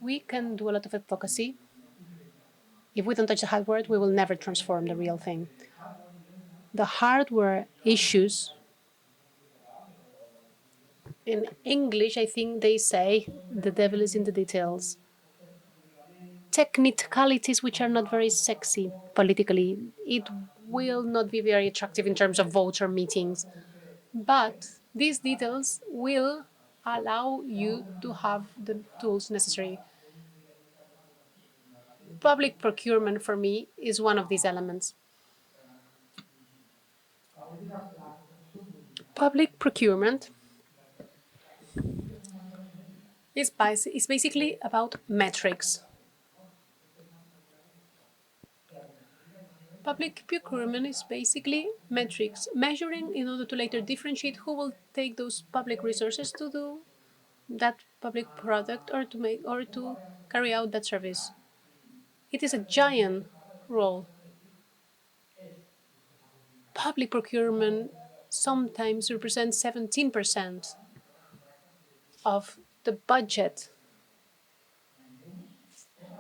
We can do a lot of advocacy. If we don't touch the hardware, we will never transform the real thing. The hardware issues, in English, I think they say the devil is in the details. Technicalities which are not very sexy politically. It will not be very attractive in terms of votes or meetings. But these details will allow you to have the tools necessary. Public procurement, for me, is one of these elements. Public procurement is basically about metrics. Public procurement is basically metrics, measuring in order to later differentiate who will take those public resources to do that public product or to carry out that service. It is a giant role. Public procurement sometimes represents 17% of the budget,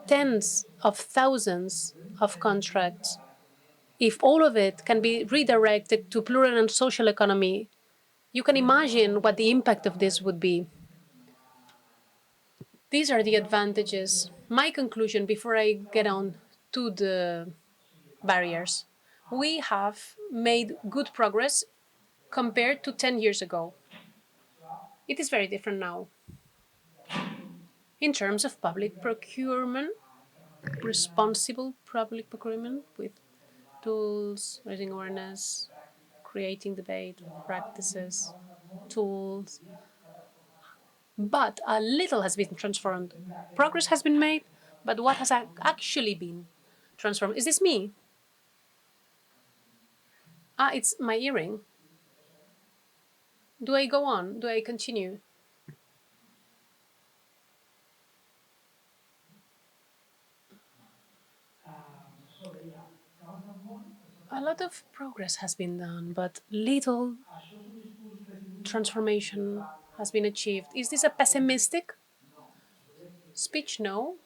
tens of thousands of contracts. If all of it can be redirected to plural and social economy, you can imagine what the impact of this would be. These are the advantages. My conclusion before I get on to the barriers. We have made good progress compared to 10 years ago. It is very different now. In terms of public procurement, responsible public procurement with tools, raising awareness, creating debate, practices, tools. But a little has been transformed. Progress has been made, but what has actually been transformed? Is this me? Ah, it's my earring. Do I go on? Do I continue? A lot of progress has been done, but little transformation has been achieved. Is this a pessimistic speech? No.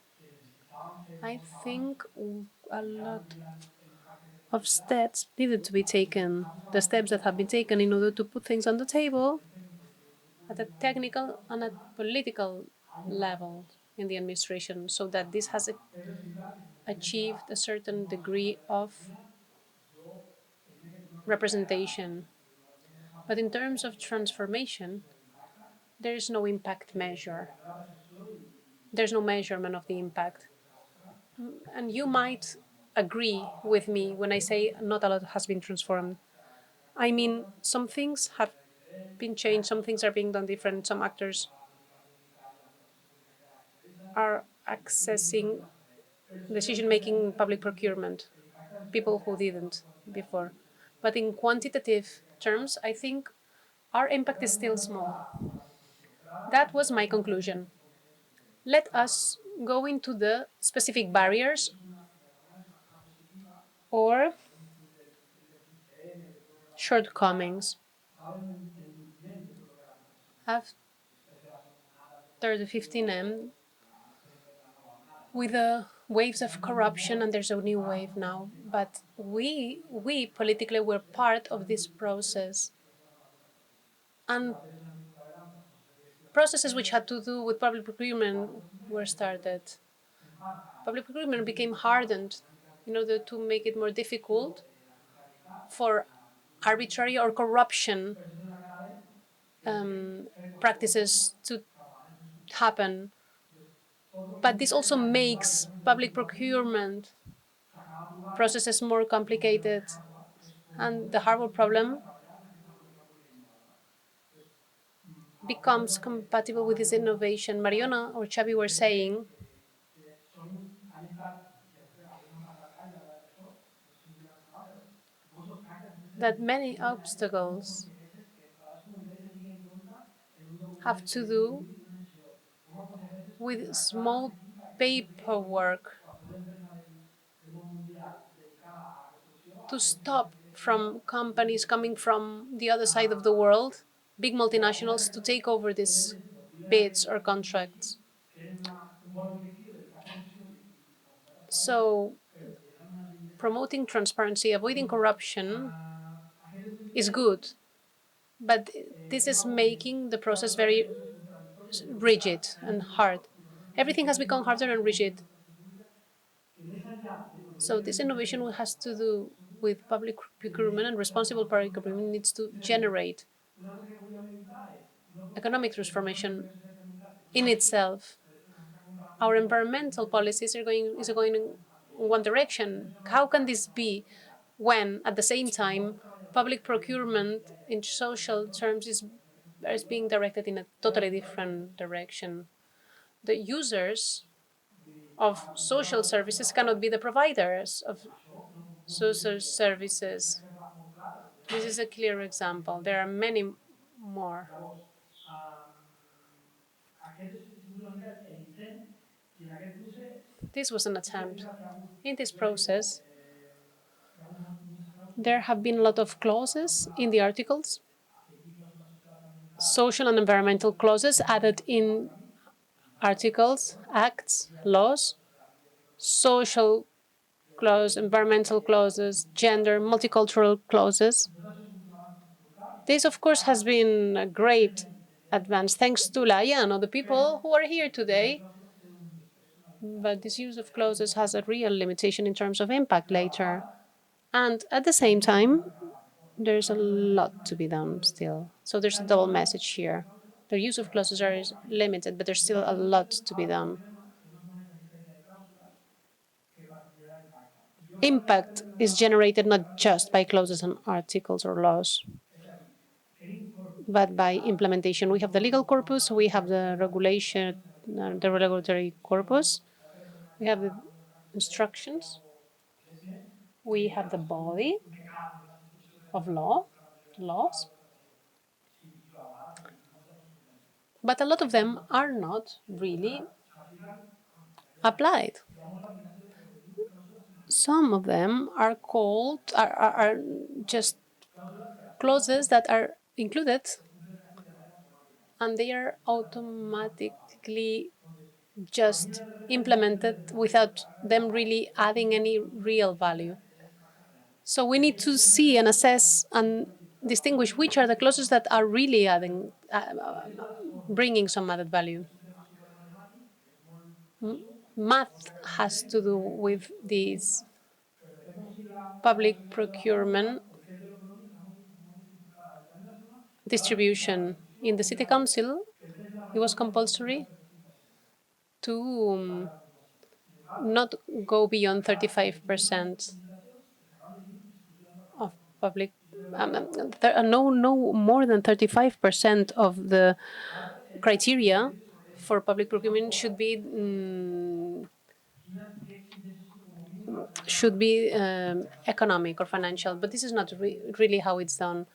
I think a lot of steps needed to be taken. The steps that have been taken in order to put things on the table at a technical and a political level in the administration, so that this has achieved a certain degree of representation. But in terms of transformation, there is no impact measure. There's no measurement of the impact. And you might agree with me when I say not a lot has been transformed. I mean, some things have been changed, some things are being done different, some actors are accessing decision making in public procurement, people who didn't before. But in quantitative terms, I think our impact is still small. That was my conclusion. Let us go into the specific barriers or shortcomings. After the 15M, with the waves of corruption, and there's a new wave now, but we politically were part of this process. And processes which had to do with public procurement were started. Public procurement became hardened in order to make it more difficult for arbitrary or corruption practices to happen. But this also makes public procurement processes more complicated. And the hardware problem becomes compatible with this innovation. Mariona or Xavi were saying that many obstacles have to do with small paperwork to stop from companies coming from the other side of the world, big multinationals, to take over these bids or contracts. So, promoting transparency, avoiding corruption is good, but this is making the process very rigid and hard. Everything has become harder and rigid. So this innovation has to do with public procurement, and responsible public procurement needs to generate economic transformation in itself. Our environmental policies are going in one direction. How can this be when, at the same time, public procurement in social terms is being directed in a totally different direction? The users of social services cannot be the providers of social services. This is a clear example. There are many more. This was an attempt. In this process, there have been a lot of clauses in the articles, social and environmental clauses added in articles, acts, laws, social clause, environmental clauses, gender, multicultural clauses. This, of course, has been a great advance thanks to Laia and other people who are here today. But this use of clauses has a real limitation in terms of impact later. And at the same time, there's a lot to be done still. So there's a double message here. The use of clauses is limited, but there's still a lot to be done. Impact is generated not just by clauses and articles or laws, but by implementation. We have the legal corpus, we have the regulation, the regulatory corpus, we have the instructions, we have the body of laws, but a lot of them are not really applied. Some of them are just clauses that are included and they are automatically just implemented without them really adding any real value. So we need to see and assess and distinguish which are the clauses that are really bringing some added value. Math has to do with this public procurement distribution. In the city council, it was compulsory to not go beyond 35% of public, no more than 35% of the criteria for public procurement should be economic or financial, but this is not really how it's done.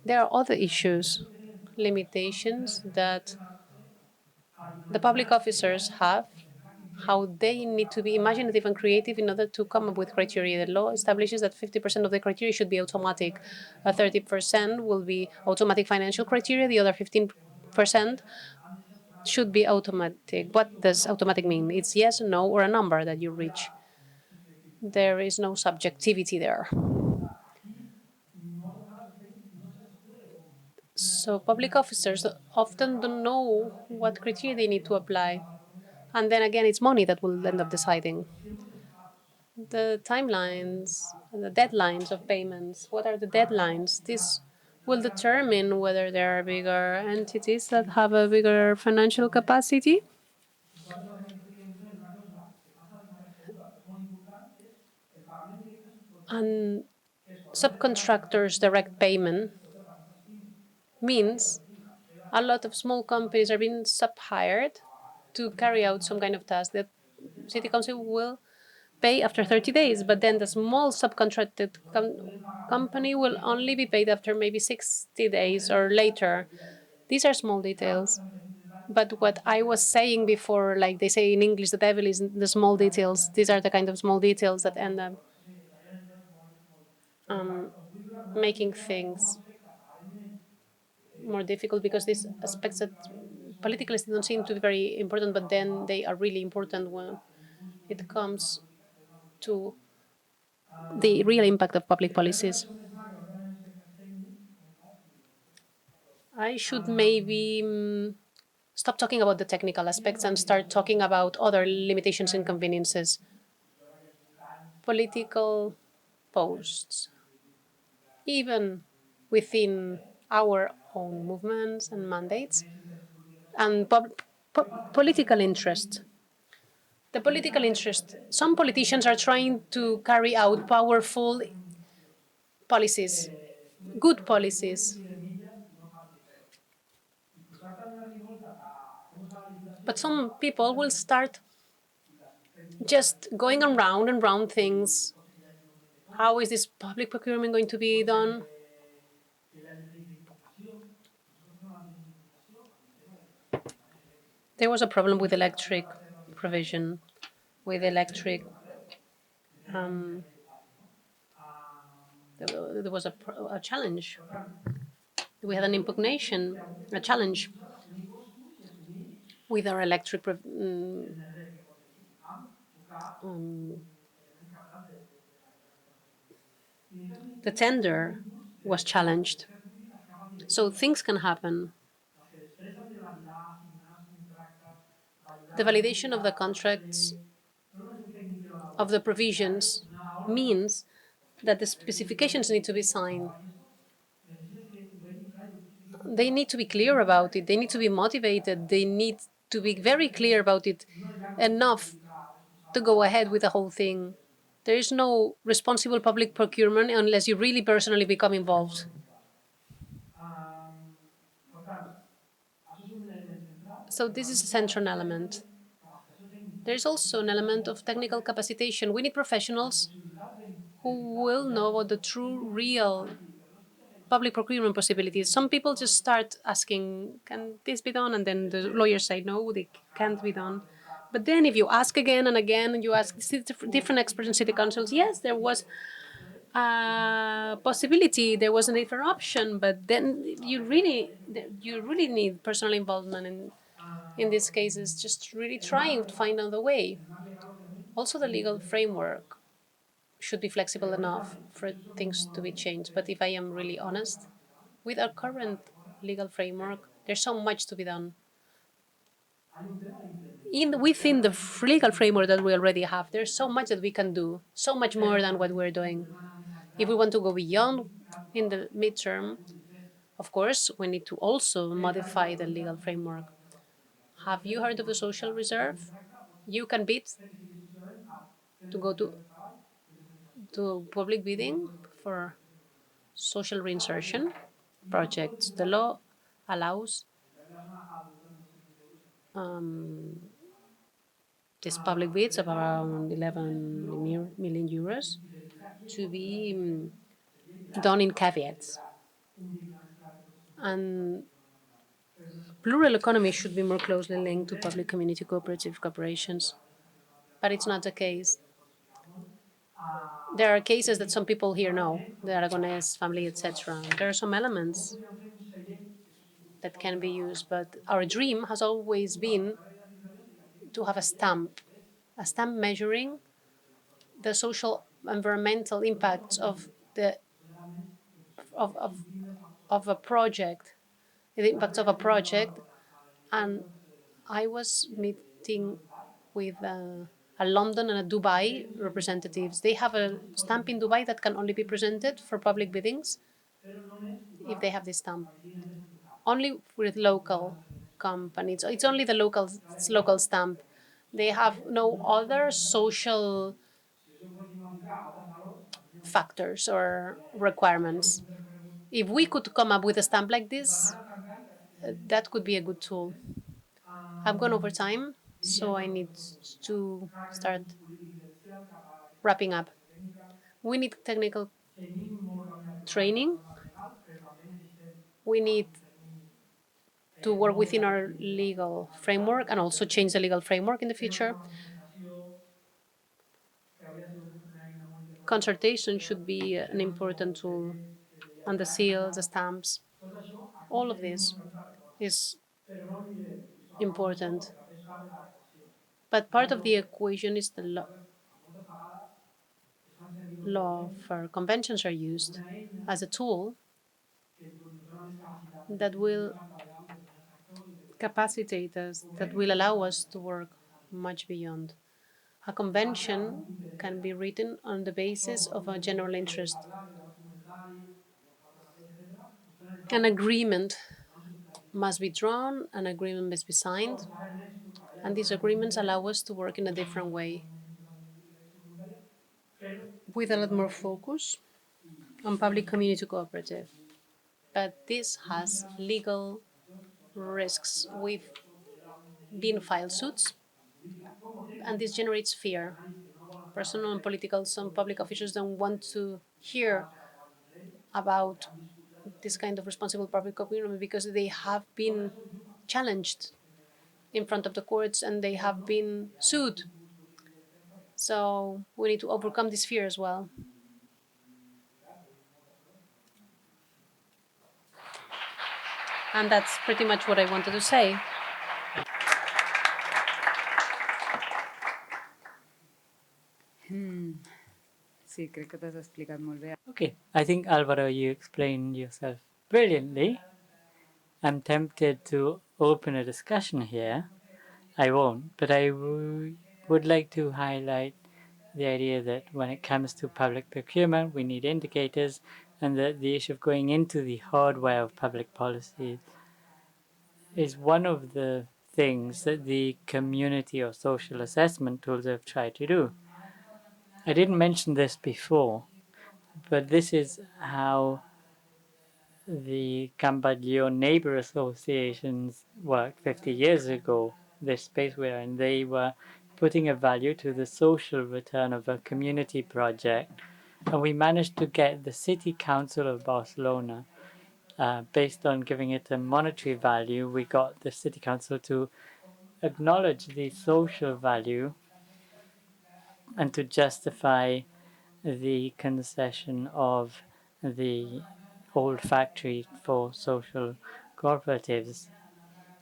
There are other issues, limitations that the public officers have, how they need to be imaginative and creative in order to come up with criteria. The law establishes that 50% of the criteria should be automatic, 30% will be automatic financial criteria, the other 15% should be automatic. What does automatic mean? It's yes, no, or a number that you reach. There is no subjectivity there. So public officers often don't know what criteria they need to apply. And then again, it's money that will end up deciding. The timelines, the deadlines of payments, what are the deadlines? This will determine whether there are bigger entities that have a bigger financial capacity. And subcontractors' direct payment means a lot of small companies are being sub-hired to carry out some kind of task that city council will pay after 30 days, but then the small subcontracted company will only be paid after maybe 60 days or later. These are small details. But what I was saying before, like they say in English, the devil is in the small details. These are the kind of small details that end up making things more difficult, because these aspects that politically don't seem to be very important, but then they are really important when it comes to the real impact of public policies. I should maybe stop talking about the technical aspects and start talking about other limitations and conveniences. Political posts, even within our own movements and mandates, and political interest. The political interest. Some politicians are trying to carry out powerful policies, good policies. But some people will start just going around and round things. How is this public procurement going to be done? There was a problem with electric provision, with electric. There was a challenge. We had an impugnation, a challenge with our electric. The tender was challenged. So things can happen. The validation of the contracts, of the provisions, means that the specifications need to be signed. They need to be clear about it. They need to be motivated. They need to be very clear about it enough to go ahead with the whole thing. There is no responsible public procurement unless you really personally become involved. So this is a central element. There's also an element of technical capacitation. We need professionals who will know what the true, real public procurement possibilities. Some people just start asking, can this be done? And then the lawyers say, no, they can't be done. But then if you ask again and again, and you ask different experts in city councils, yes, there was a possibility, there was a different option, but then you really need personal involvement in these cases, just really trying to find another way. Also, the legal framework should be flexible enough for things to be changed. But if I am really honest, with our current legal framework, there's so much to be done. Within the legal framework that we already have, there's so much that we can do, so much more than what we're doing. If we want to go beyond in the midterm, Of course, we need to also modify the legal framework. Have you heard of the social reserve? You can bid to go to public bidding for social reinsertion projects. The law allows um, these public bids of around 11 million euros to be done in caveats. And plural economy should be more closely linked to public community cooperative corporations, but it's not the case. There are cases that some people here know, the Aragonese family, etc. There are some elements that can be used, but our dream has always been to have a stamp measuring the social environmental impacts of the of, of, of a project, the impacts of a project. And I was meeting with a London and a Dubai representatives. They have a stamp in Dubai that can only be presented for public biddings if they have this stamp. Only with local companies. It's only the local stamp. They have no other social factors or requirements. If we could come up with a stamp like this, that could be a good tool. I've gone over time, so I need to start wrapping up. We need technical training. We need to work within our legal framework and also change the legal framework in the future. Consultation should be an important tool, and the seals, the stamps, all of this is important. But part of the equation is the law for conventions are used as a tool that will capacitate us, that will allow us to work much beyond. A convention can be written on the basis of a general interest. An agreement must be drawn, an agreement must be signed, and these agreements allow us to work in a different way with a lot more focus on public community cooperative. But this has legal risks. We've been filed suits, and this generates fear. Personal and political, some public officials don't want to hear about this kind of responsible public procurement because they have been challenged in front of the courts and they have been sued. So we need to overcome this fear as well. And that's pretty much what I wanted to say. Sí, crec que t'has explicat molt bé. Okay, I think Alvaro, you explained yourself brilliantly. I'm tempted to open a discussion here. I won't, but I would like to highlight the idea that when it comes to public procurement, we need indicators, and that the issue of going into the hardware of public policy is one of the things that the community or social assessment tools have tried to do. I didn't mention this before, but this is how the Cambaglio neighbor associations worked 50 years ago, this space we're in. They were putting a value to the social return of a community project. And we managed to get the City Council of Barcelona, based on giving it a monetary value, we got the City Council to acknowledge the social value and to justify the concession of the old factory for social cooperatives.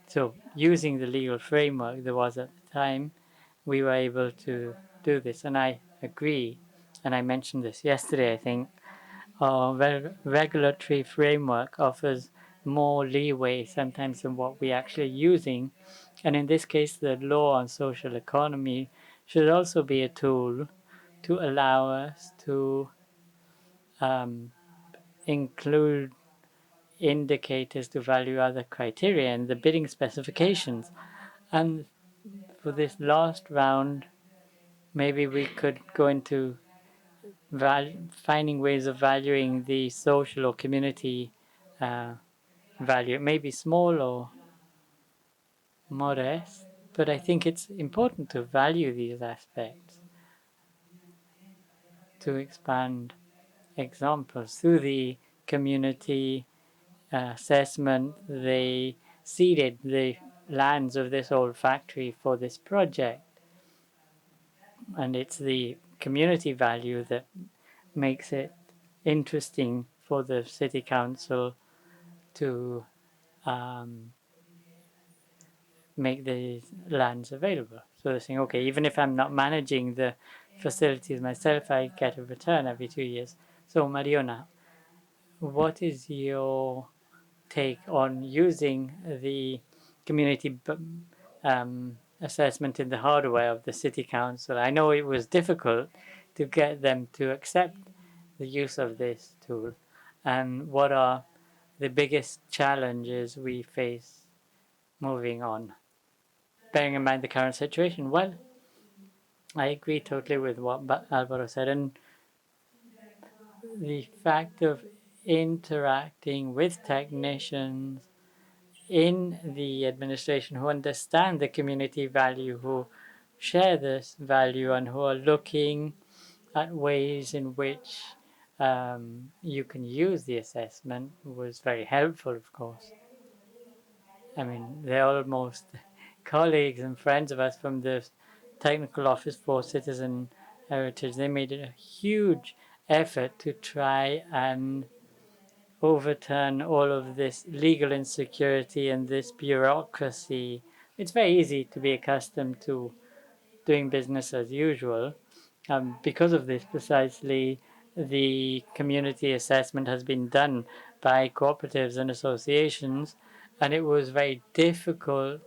So, using the legal framework there was at the time, we were able to do this. And I agree, and I mentioned this yesterday, I think, our regulatory framework offers more leeway sometimes than what we're actually using. And in this case, the law on social economy should also be a tool to allow us to include indicators to value other criteria and the bidding specifications. And for this last round, maybe we could go into finding ways of valuing the social or community value. It may be small or modest, but I think it's important to value these aspects, to expand examples. Through the community assessment, they seeded the lands of this old factory for this project, and it's the community value that makes it interesting for the city council to make these lands available. So they're saying, okay, even if I'm not managing the facilities myself, I get a return every 2 years. So Mariona, what is your take on using the community assessment in the hardware of the city council? I know it was difficult to get them to accept the use of this tool, and what are the biggest challenges we face moving on, bearing in mind the current situation? Well, I agree totally with what Alvaro said, and the fact of interacting with technicians in the administration who understand the community value, who share this value, and who are looking at ways in which you can use the assessment was very helpful, of course. I mean, they're almost colleagues and friends of us from the Technical Office for Citizen Heritage. They made a huge effort to try and overturn all of this legal insecurity and this bureaucracy. It's very easy to be accustomed to doing business as usual. Because of this, precisely, the community assessment has been done by cooperatives and associations, and it was very difficult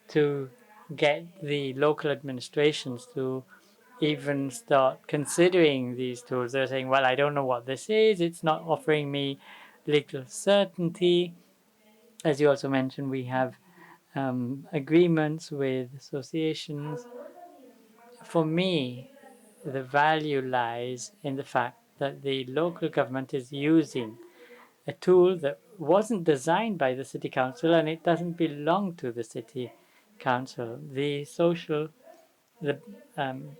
to get the local administrations to even start considering these tools. They're saying, well, I don't know what this is, it's not offering me legal certainty. As you also mentioned, we have agreements with associations. For me, the value lies in the fact that the local government is using a tool that wasn't designed by the city council and it doesn't belong to the city council. The um,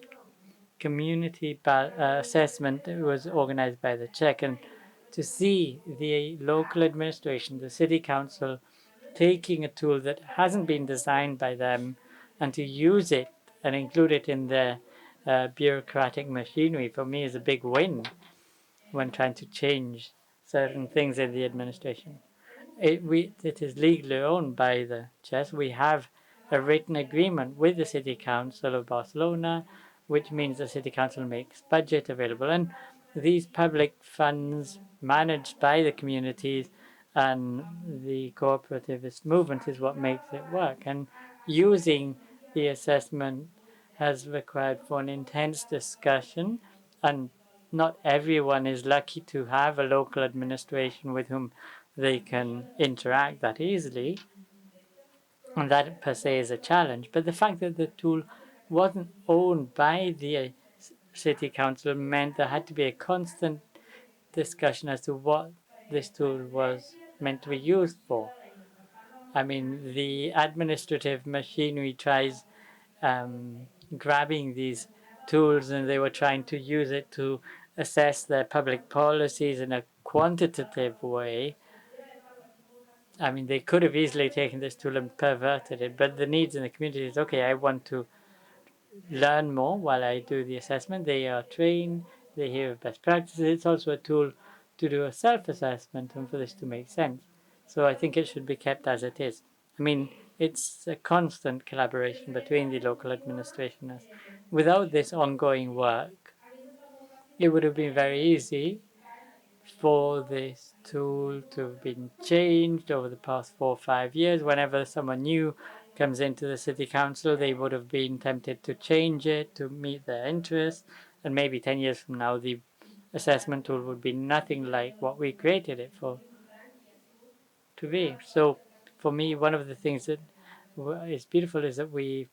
community assessment was organized by the Czech, and to see the local administration, the city council, taking a tool that hasn't been designed by them and to use it and include it in their bureaucratic machinery, for me, is a big win when trying to change certain things in the administration. It is legally owned by the chess. We have a written agreement with the City Council of Barcelona, which means the City Council makes budget available. And these public funds managed by the communities and the cooperativist movement is what makes it work. And using the assessment has required for an intense discussion, and not everyone is lucky to have a local administration with whom they can interact that easily, and that per se is a challenge. But the fact that the tool wasn't owned by the city council meant there had to be a constant discussion as to what this tool was meant to be used for. I mean, the administrative machinery tries grabbing these tools, and they were trying to use it to assess their public policies in a quantitative way. I mean, they could have easily taken this tool and perverted it, but the needs in the community is, okay, I want to learn more while I do the assessment. They are trained, they hear best practices. It's also a tool to do a self-assessment and for this to make sense. So I think it should be kept as it is. I mean, it's a constant collaboration between the local administrations. Without this ongoing work, it would have been very easy for this tool to have been changed over the past 4 or 5 years. Whenever someone new comes into the city council, they would have been tempted to change it to meet their interests. And maybe 10 years from now, the assessment tool would be nothing like what we created it for. to be. So for me, one of the things that is beautiful is that we've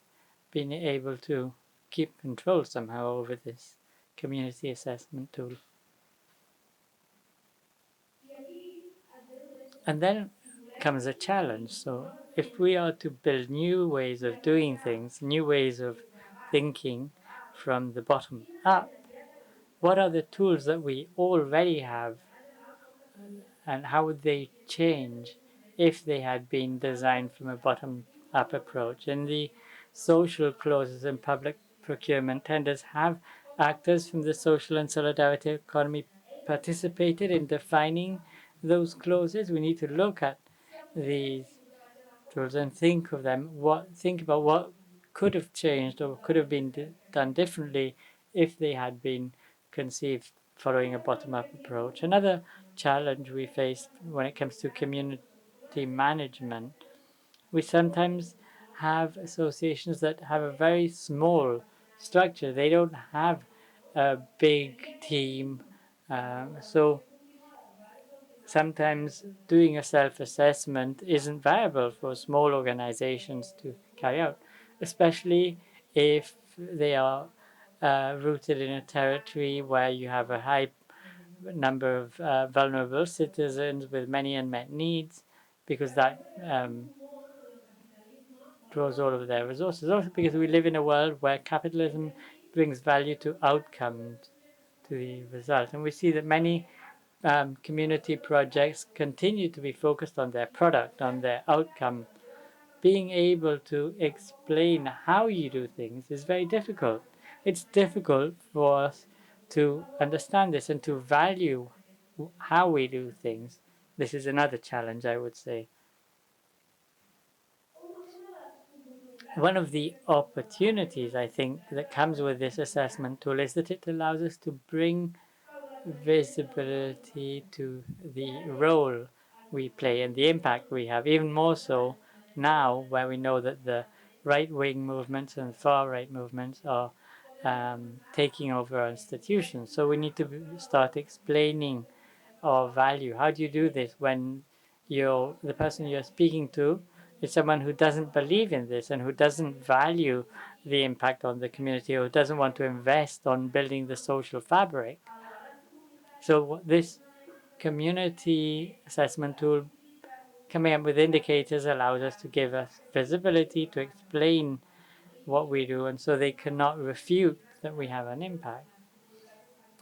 been able to keep control somehow over this community assessment tool. And then comes a challenge. So if we are to build new ways of doing things, new ways of thinking from the bottom up, what are the tools that we already have, and how would they change if they had been designed from a bottom up approach? And the social clauses in public procurement tenders have actors from the social and solidarity economy participated in defining those clauses. We need to look at these tools and think of them. Think about what could have changed or could have been done differently if they had been conceived following a bottom-up approach. Another challenge we face when it comes to community management, we sometimes have associations that have a very small structure. They don't have a big team, so sometimes doing a self-assessment isn't viable for small organizations to carry out, especially if they are rooted in a territory where you have a high number of vulnerable citizens with many unmet needs, because that draws all of their resources. Also, because we live in a world where capitalism brings value to outcomes, to the result, and we see that many community projects continue to be focused on their product, on their outcome. Being able to explain how you do things is very difficult. It's difficult for us to understand this and to value how we do things. This is another challenge, I would say. One of the opportunities, I think, that comes with this assessment tool is that it allows us to bring visibility to the role we play and the impact we have, even more so now where we know that the right-wing movements and far-right movements are taking over our institutions. So we need to start explaining our value. How do you do this when the person you're speaking to is someone who doesn't believe in this and who doesn't value the impact on the community, or who doesn't want to invest on building the social fabric? So this community assessment tool coming up with indicators allows us to give us visibility to explain what we do, and so they cannot refute that we have an impact.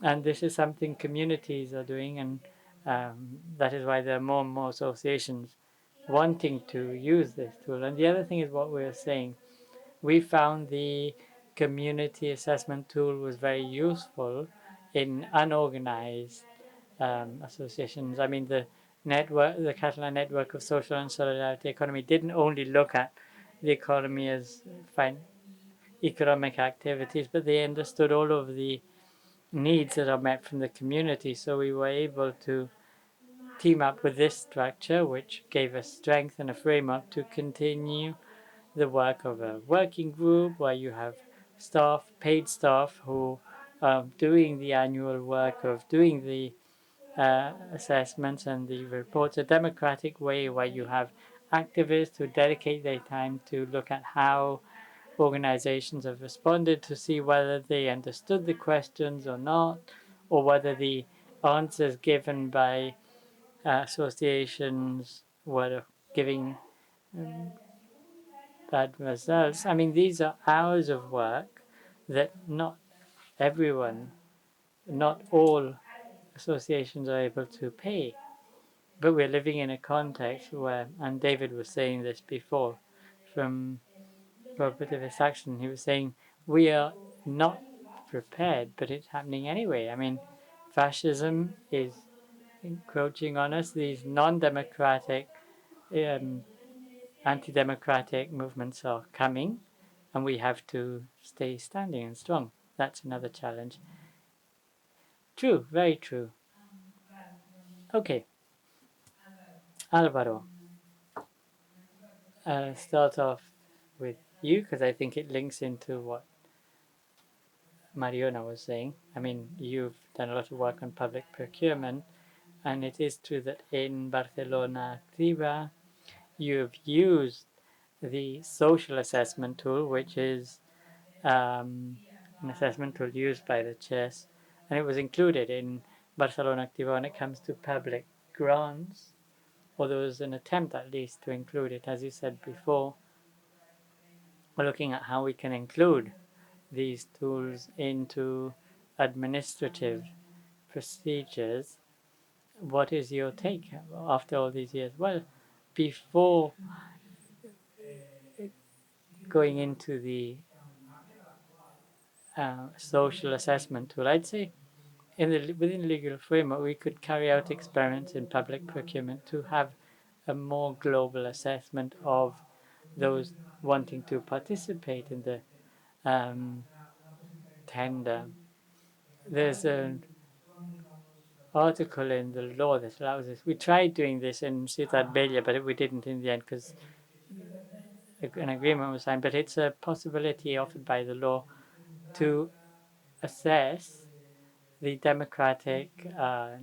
And this is something communities are doing, and that is why there are more and more associations wanting to use this tool. And the other thing is what we're saying. We found the community assessment tool was very useful in unorganized associations. I mean, the Catalan network of social and solidarity economy didn't only look at the economy as economic activities, but they understood all of the needs that are met from the community. So we were able to team up with this structure, which gave us strength and a framework to continue the work of a working group where you have staff, paid staff, who are doing the annual work of doing the assessments and the reports, a democratic way where you have activists who dedicate their time to look at how organizations have responded, to see whether they understood the questions or not, or whether the answers given by associations were giving bad results. I mean, these are hours of work that not everyone, not all associations are able to pay. But we're living in a context where, and David was saying this before, from cooperativist action, he was saying we are not prepared, but it's happening anyway. I mean, fascism is encroaching on us. These non-democratic, anti-democratic movements are coming, and we have to stay standing and strong. That's another challenge. True, very true. Okay, Alvaro, start off with you because I think it links into what Mariona was saying. I mean, you've done a lot of work on public procurement, And it is true that in Barcelona Activa, you've used the social assessment tool, which is an assessment tool used by the chess, and it was included in Barcelona Activa when it comes to public grants, or there was an attempt at least to include it. As you said before, we're looking at how we can include these tools into administrative procedures. What is your take after all these years? Well, before going into the social assessment tool, I'd say within the legal framework, we could carry out experiments in public procurement to have a more global assessment of those wanting to participate in the tender. There's an article in the law that allows us. We tried doing this in Ciudad Bella, but we didn't in the end because an agreement was signed. But it's a possibility offered by the law to assess the democratic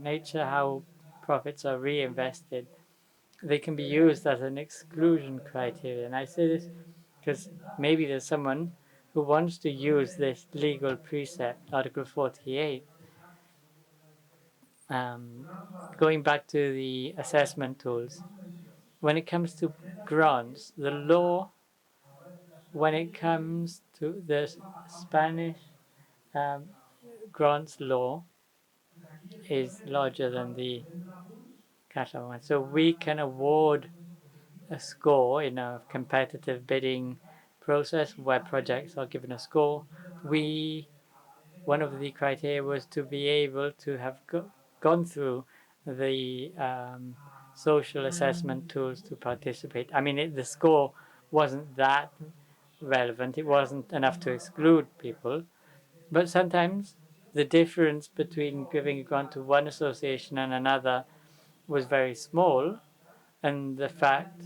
nature, how profits are reinvested. They can be used as an exclusion criteria. And I say this because maybe there's someone who wants to use this legal precept, Article 48. Going back to the assessment tools, when it comes to grants, the law, when it comes to the Spanish grants law, is larger than the Catalan one. So we can award a score in a competitive bidding process where projects are given a score. One of the criteria was to be able to have gone through the social assessment tools to participate. I mean, the score wasn't that relevant. It wasn't enough to exclude people. But sometimes the difference between giving a grant to one association and another was very small. And the fact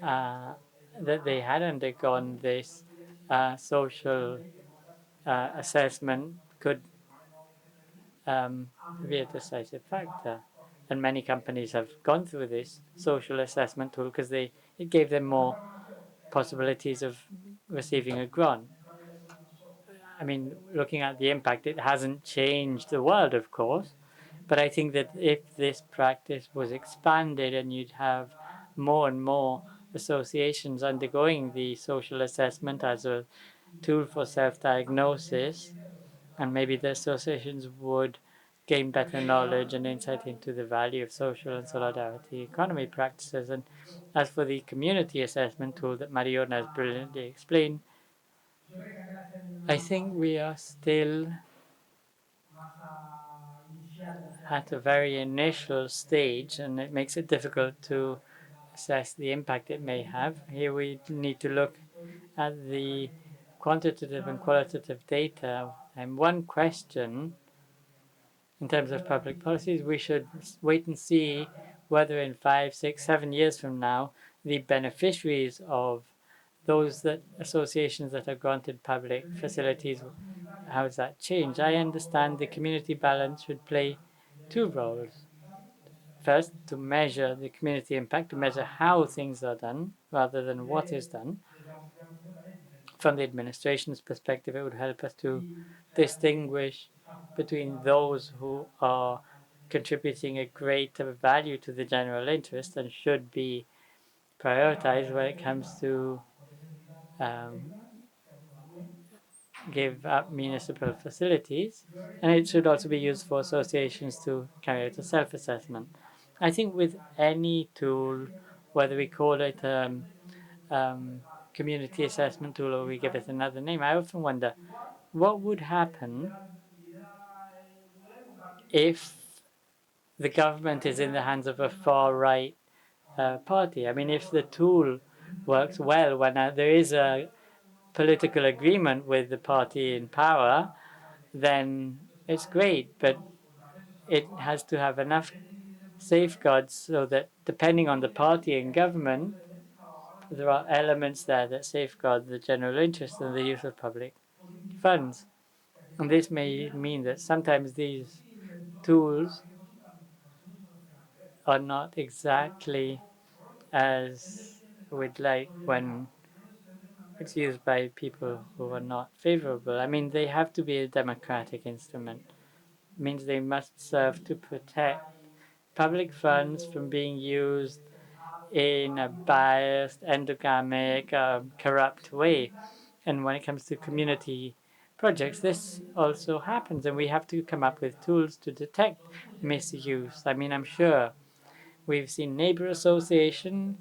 that they had undergone this social assessment could be a decisive factor. And many companies have gone through this social assessment tool because it gave them more possibilities of receiving a grant. I mean, looking at the impact, it hasn't changed the world, of course, but I think that if this practice was expanded and you'd have more and more associations undergoing the social assessment as a tool for self-diagnosis, and maybe the associations would gain better knowledge and insight into the value of social and solidarity economy practices. And as for the community assessment tool that Mariona has brilliantly explained, I think we are still at a very initial stage, and it makes it difficult to assess the impact it may have. Here we need to look at the quantitative and qualitative data. And one question in terms of public policies, we should wait and see whether in 5, 6, 7 years from now, the beneficiaries of those associations that are granted public facilities, how does that change? I understand the community balance should play two roles. First, to measure the community impact, to measure how things are done rather than what is done. From the administration's perspective, it would help us to distinguish between those who are contributing a greater value to the general interest and should be prioritized when it comes to give up municipal facilities, and it should also be used for associations to carry out a self-assessment. I think with any tool, whether we call it community assessment tool or we give it another name, I often wonder what would happen if the government is in the hands of a far-right party. I mean, if the tool works well when there is a political agreement with the party in power, then it's great, but it has to have enough safeguards so that depending on the party in government, there are elements there that safeguard the general interest and the use of public funds. And this may mean that sometimes these tools are not exactly as we'd like when it's used by people who are not favorable. I mean, they have to be a democratic instrument. It means they must serve to protect public funds from being used in a biased, endogamic, corrupt way. And when it comes to community projects, this also happens, and we have to come up with tools to detect misuse. I mean, I'm sure we've seen neighbor association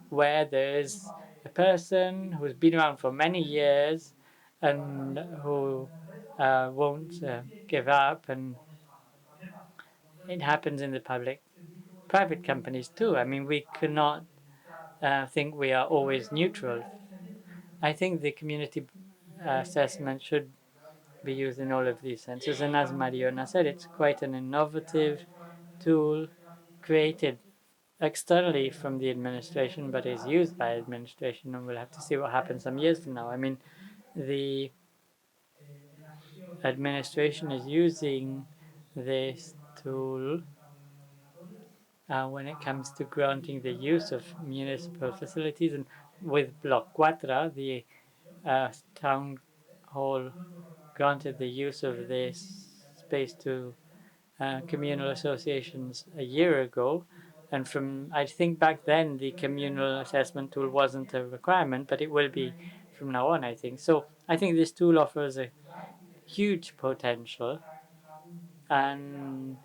where there's a person who's been around for many years and who won't give up, and it happens in the private companies too. I mean, we cannot think we are always neutral. I think the community assessment should be used in all of these senses, and as Mariona said, it's quite an innovative tool created externally from the administration, but is used by administration, and we'll have to see what happens some years from now. I mean, the administration is using this tool when it comes to granting the use of municipal facilities, and with Block Quatra, the town hall granted the use of this space to communal associations a year ago. And from, I think back then, the communal assessment tool wasn't a requirement, but it will be from now on, I think. So I think this tool offers a huge potential, and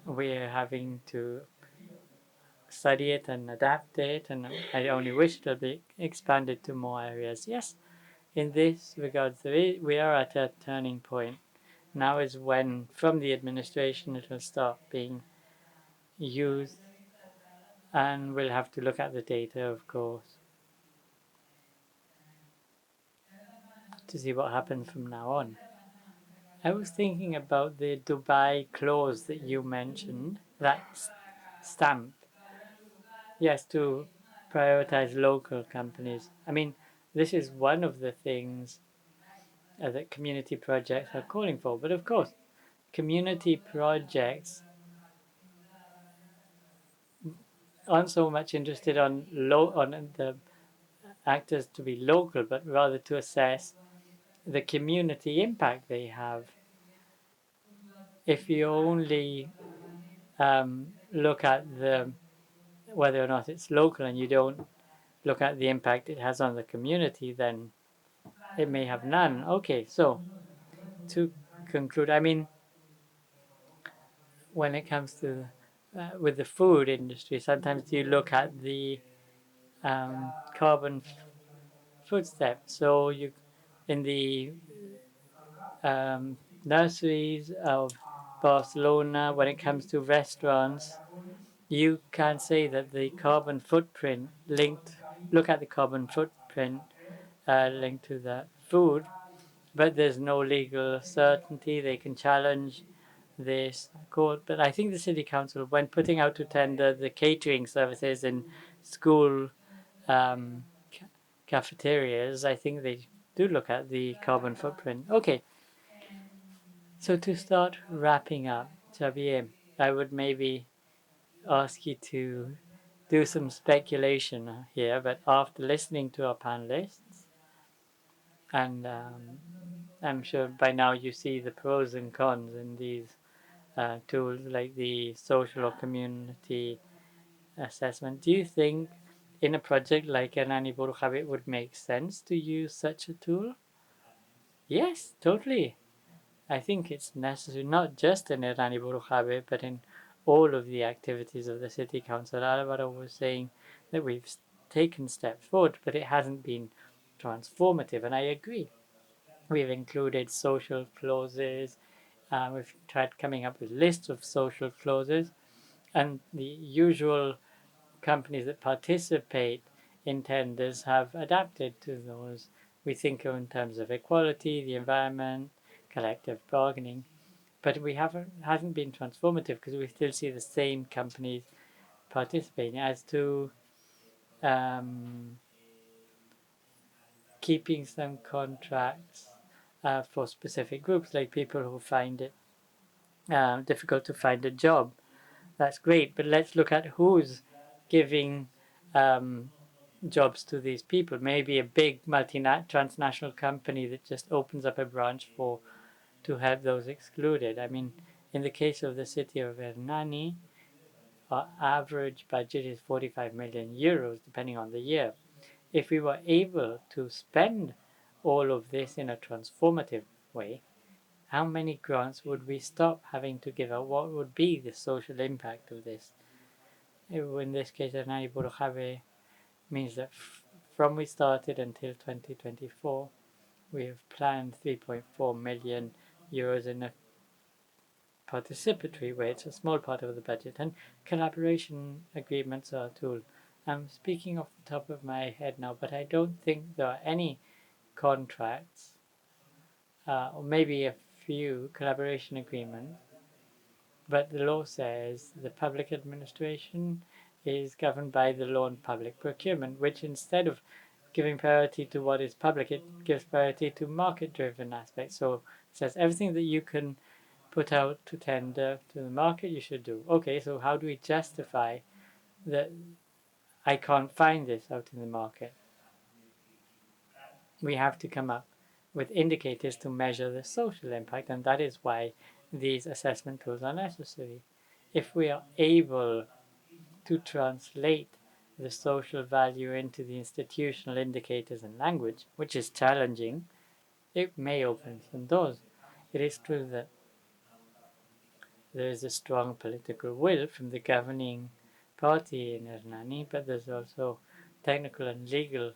we're having to study it and adapt it. And I only wish it would be expanded to more areas. Yes, in this regard, we are at a turning point. Now is when, from the administration, it will start being used, and we'll have to look at the data, of course, to see what happens from now on. I was thinking about the Dubai clause that you mentioned, that stamp. Yes, to prioritize local companies. I mean, this is one of the things that community projects are calling for. But of course, community projects aren't so much interested on the actors to be local, but rather to assess the community impact they have. If you only look at the whether or not it's local and you don't look at the impact it has on the community, then it may have none. Okay, so to conclude, I mean, when it comes to with the food industry, sometimes you look at the carbon footstep. So you, in the nurseries of Barcelona, when it comes to restaurants, you can say that the carbon footprint linked, look at the carbon footprint linked to the food, but there's no legal certainty. They can challenge this court. But I think the city council, when putting out to tender the catering services in school um, cafeterias, I think they do look at the carbon footprint. Okay, so to start wrapping up, Xavier, I would maybe ask you to do some speculation here, but after listening to our panelists, and I'm sure by now you see the pros and cons in these tools like the social or community assessment. Do you think in a project like Hernani Borujabe it would make sense to use such a tool? Yes, totally. I think it's necessary not just in Hernani Borujabe but in all of the activities of the city council. Alvaro was saying that we've taken steps forward, but it hasn't been transformative, and I agree. We've included social clauses. We've tried coming up with lists of social clauses, and the usual companies that participate in tenders have adapted to those. We think in terms of equality, the environment, collective bargaining, but we hasn't been transformative because we still see the same companies participating. As to um, keeping some contracts for specific groups, like people who find it difficult to find a job. that's great, but let's look at who's giving um, jobs to these people. Maybe a big transnational company that just opens up a branch for to help those excluded. I mean, in the case of the city of Hernani, our average budget is 45 million euros, depending on the year. If we were able to spend all of this in a transformative way, how many grants would we stop having to give out? What would be the social impact of this? In this case, Hernani Borojave means that from we started until 2024, we have planned 3.4 million euros in a participatory way. It's a small part of the budget, and collaboration agreements are a tool. I'm speaking off the top of my head now, but I don't think there are any contracts, or maybe a few collaboration agreements. But the law says the public administration is governed by the law on public procurement, which instead of giving priority to what is public, it gives priority to market driven aspects. So it says everything that you can put out to tender to the market, you should do. Okay, so how do we justify that I can't find this out in the market? We have to come up with indicators to measure the social impact, and that is why these assessment tools are necessary. If we are able to translate the social value into the institutional indicators and language, which is challenging, it may open some doors. It is true that there is a strong political will from the governing party in Hernani, but there's also technical and legal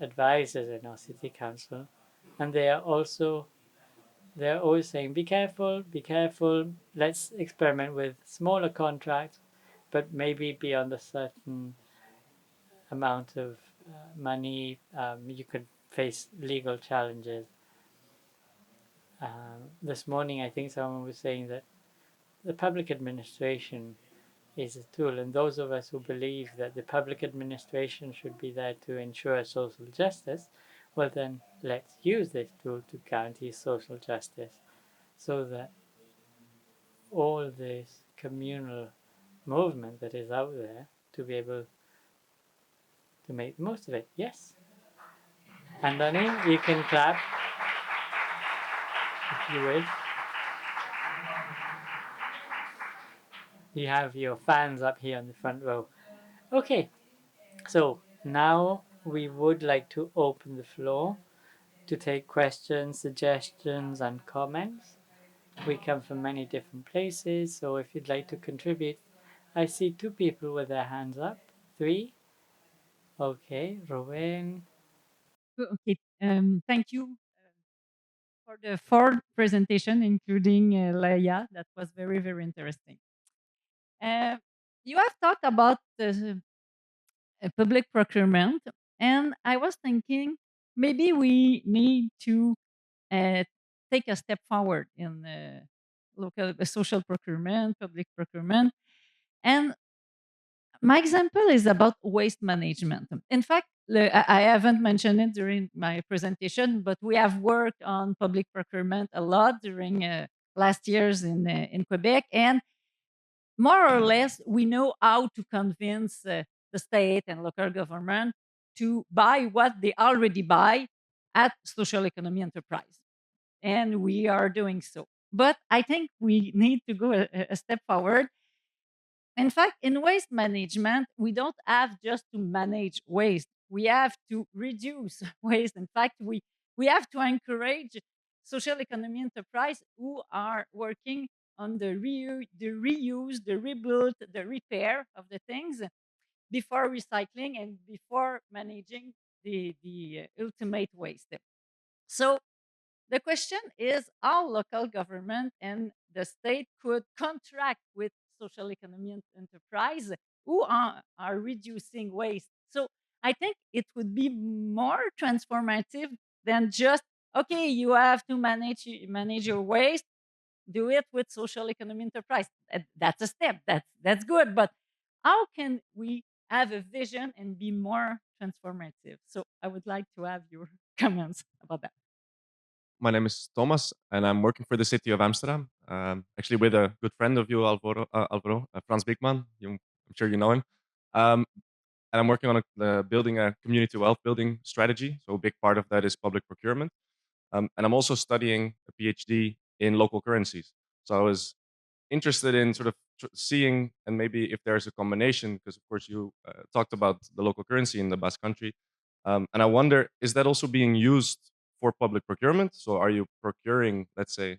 advisors in our city council, and they're always saying, be careful, let's experiment with smaller contracts, but maybe beyond a certain amount of money, you could face legal challenges. This morning, I think someone was saying that the public administration is a tool, and those of us who believe that the public administration should be there to ensure social justice, well, then let's use this tool to guarantee social justice so that all this communal movement that is out there to be able to make the most of it. Yes. And Danny, you can clap if you wish. You have your fans up here on the front row. Okay, so now we would like to open the floor to take questions, suggestions, and comments. We come from many different places, so if you'd like to contribute, I see two people with their hands up. Three. Okay, Ruben. Okay, thank you for the fourth presentation, including Leia. That was very, very interesting. Uh, you have talked about the public procurement, and I was thinking maybe we need to uh, take a step forward in local social procurement, public procurement, and my example is about waste management. In fact, I haven't mentioned it during my presentation, but we have worked on public procurement a lot during last years in Quebec, and more or less, we know how to convince the state and local government to buy what they already buy at social economy enterprise, and we are doing so. But I think we need to go a step forward. In fact, in waste management, we don't have just to manage waste. We have to reduce waste. In fact, we have to encourage social economy enterprise who are working on the reuse, the rebuild, the repair of the things before recycling and before managing the ultimate waste. So the question is how local government and the state could contract with social economy enterprise who are reducing waste. So I think it would be more transformative than just, okay, you have to manage your waste, do it with social economy enterprise. That's a step. That's good. But how can we have a vision and be more transformative? So I would like to have your comments about that. My name is Thomas, and I'm working for the city of Amsterdam. actually with a good friend of you, Alvaro, Franz Bigman. I'm sure you know him. Um, and I'm working on building a community wealth building strategy. So a big part of that is public procurement. And I'm also studying a PhD in local currencies. So I was interested in sort of seeing and maybe if there's a combination, because of course you talked about the local currency in the Basque Country. And I wonder, is that also being used for public procurement? So are you procuring, let's say,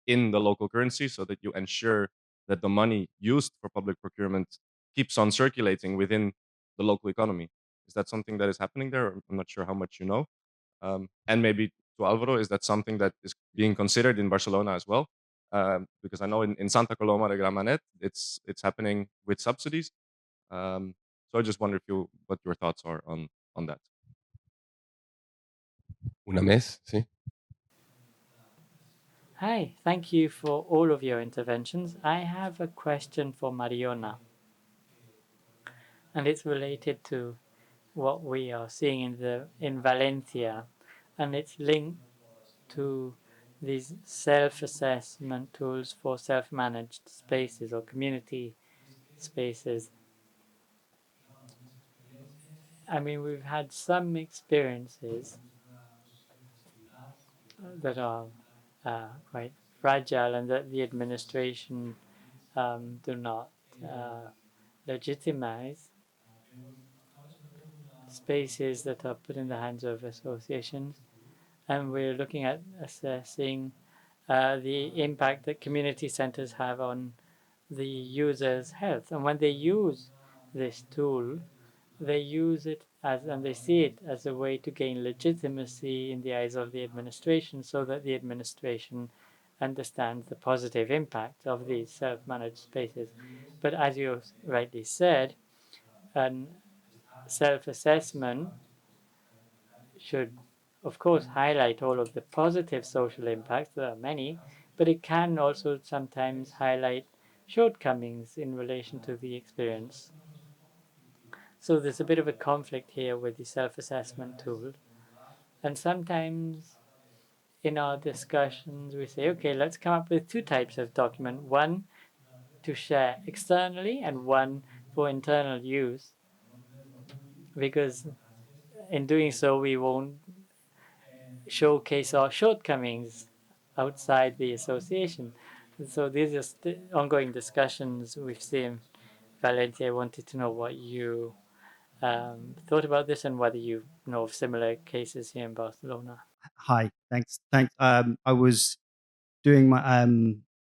in the local currency so that you ensure that the money used for public procurement keeps on circulating within the local economy? Is that something that is happening there? I'm not sure how much you know. And maybe to Alvaro, is that something that is being considered in Barcelona as well? Because I know in Santa Coloma de Gramenet, it's happening with subsidies. So I just wonder what your thoughts are on that. Una mes, sí. Hi, thank you for all of your interventions. I have a question for Mariona, and it's related to what we are seeing in Valencia, and it's linked to these self-assessment tools for self-managed spaces or community spaces. I mean, we've had some experiences that are quite fragile and that the administration do not legitimize spaces that are put in the hands of associations. And we're looking at assessing the impact that community centers have on the user's health. And when they use this tool, they use it as, and they see it as a way to gain legitimacy in the eyes of the administration so that the administration understands the positive impact of these self-managed spaces. But as you rightly said, an self-assessment should, of course, highlight all of the positive social impacts. There are many, but it can also sometimes highlight shortcomings in relation to the experience. So there's a bit of a conflict here with the self-assessment tool. And sometimes in our discussions, we say, okay, let's come up with two types of document, one to share externally and one for internal use, because in doing so, we won't showcase our shortcomings outside the association. So these are ongoing discussions we've seen. Valencia, I wanted to know what you thought about this and whether you know of similar cases here in Barcelona. Hi, thanks. I was doing my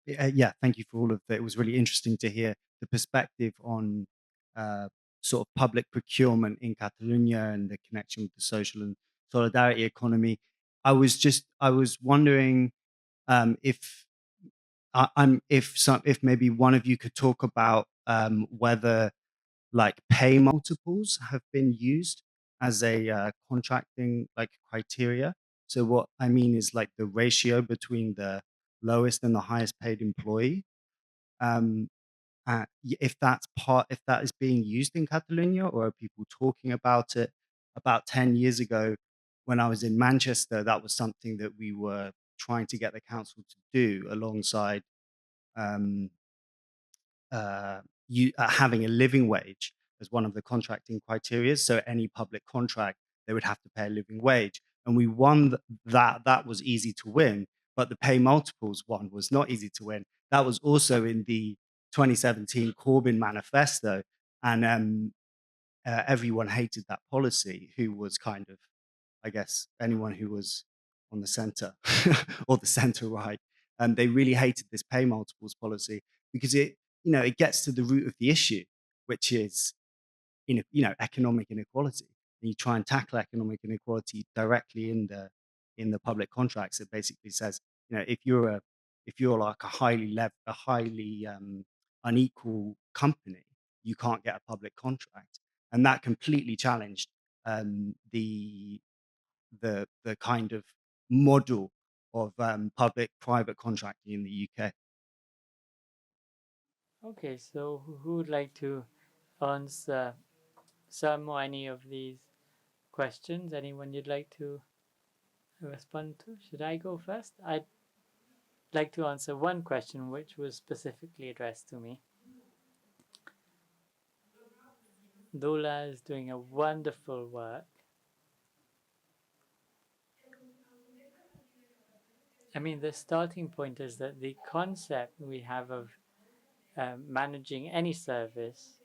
yeah. Thank you for all of that. It was really interesting to hear the perspective on uh, sort of public procurement in Catalonia and the connection with the social and solidarity economy. I was wondering if if maybe one of you could talk about whether like pay multiples have been used as a contracting like criteria. So what I mean is like the ratio between the lowest and the highest paid employee. Um, if that is being used in Catalonia, or are people talking about it? About 10 years ago, when I was in Manchester, that was something that we were trying to get the council to do alongside um, having a living wage as one of the contracting criteria. So any public contract, they would have to pay a living wage. And we won that. That was easy to win. But the pay multiples one was not easy to win. That was also in the 2017 Corbyn manifesto. And everyone hated that policy, who was kind of, I guess, anyone who was on the center or the center right. And they really hated this pay multiples policy because it gets to the root of the issue, which is, economic inequality. And you try and tackle economic inequality directly in the public contracts. It basically says, if you're like a highly unequal company, you can't get a public contract, and that completely challenged the kind of model of public-private contracting in the UK. Okay, so who would like to answer some or any of these questions? Anyone you'd like to respond to? Should I go first? I'd like to answer one question which was specifically addressed to me. Dula is doing a wonderful work. I mean, the starting point is that the concept we have of managing any service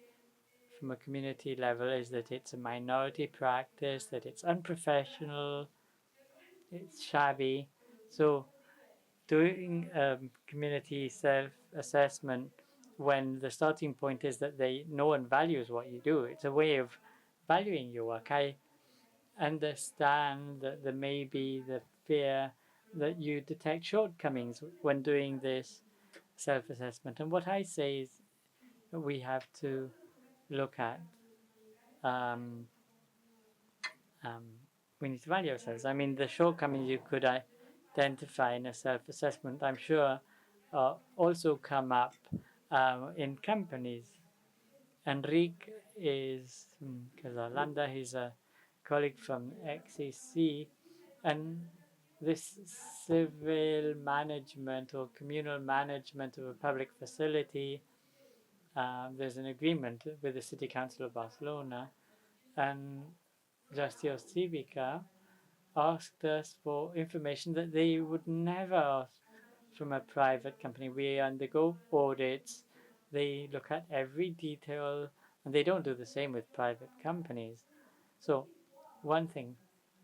from a community level is that it's a minority practice, that it's unprofessional, it's shabby. So doing community self-assessment when the starting point is that no one values what you do, it's a way of valuing your work. I understand that there may be the fear that you detect shortcomings when doing this self-assessment, and what I say is we have to look at we need to value ourselves. I mean, the shortcomings you could identify in a self-assessment, I'm sure, also come up in companies. Enrique is Casalanda, he's a colleague from XEC, and this civil management or communal management of a public facility, there's an agreement with the City Council of Barcelona, and Gestió Cívica asked us for information that they would never ask from a private company. We undergo audits, they look at every detail, and they don't do the same with private companies. So, one thing,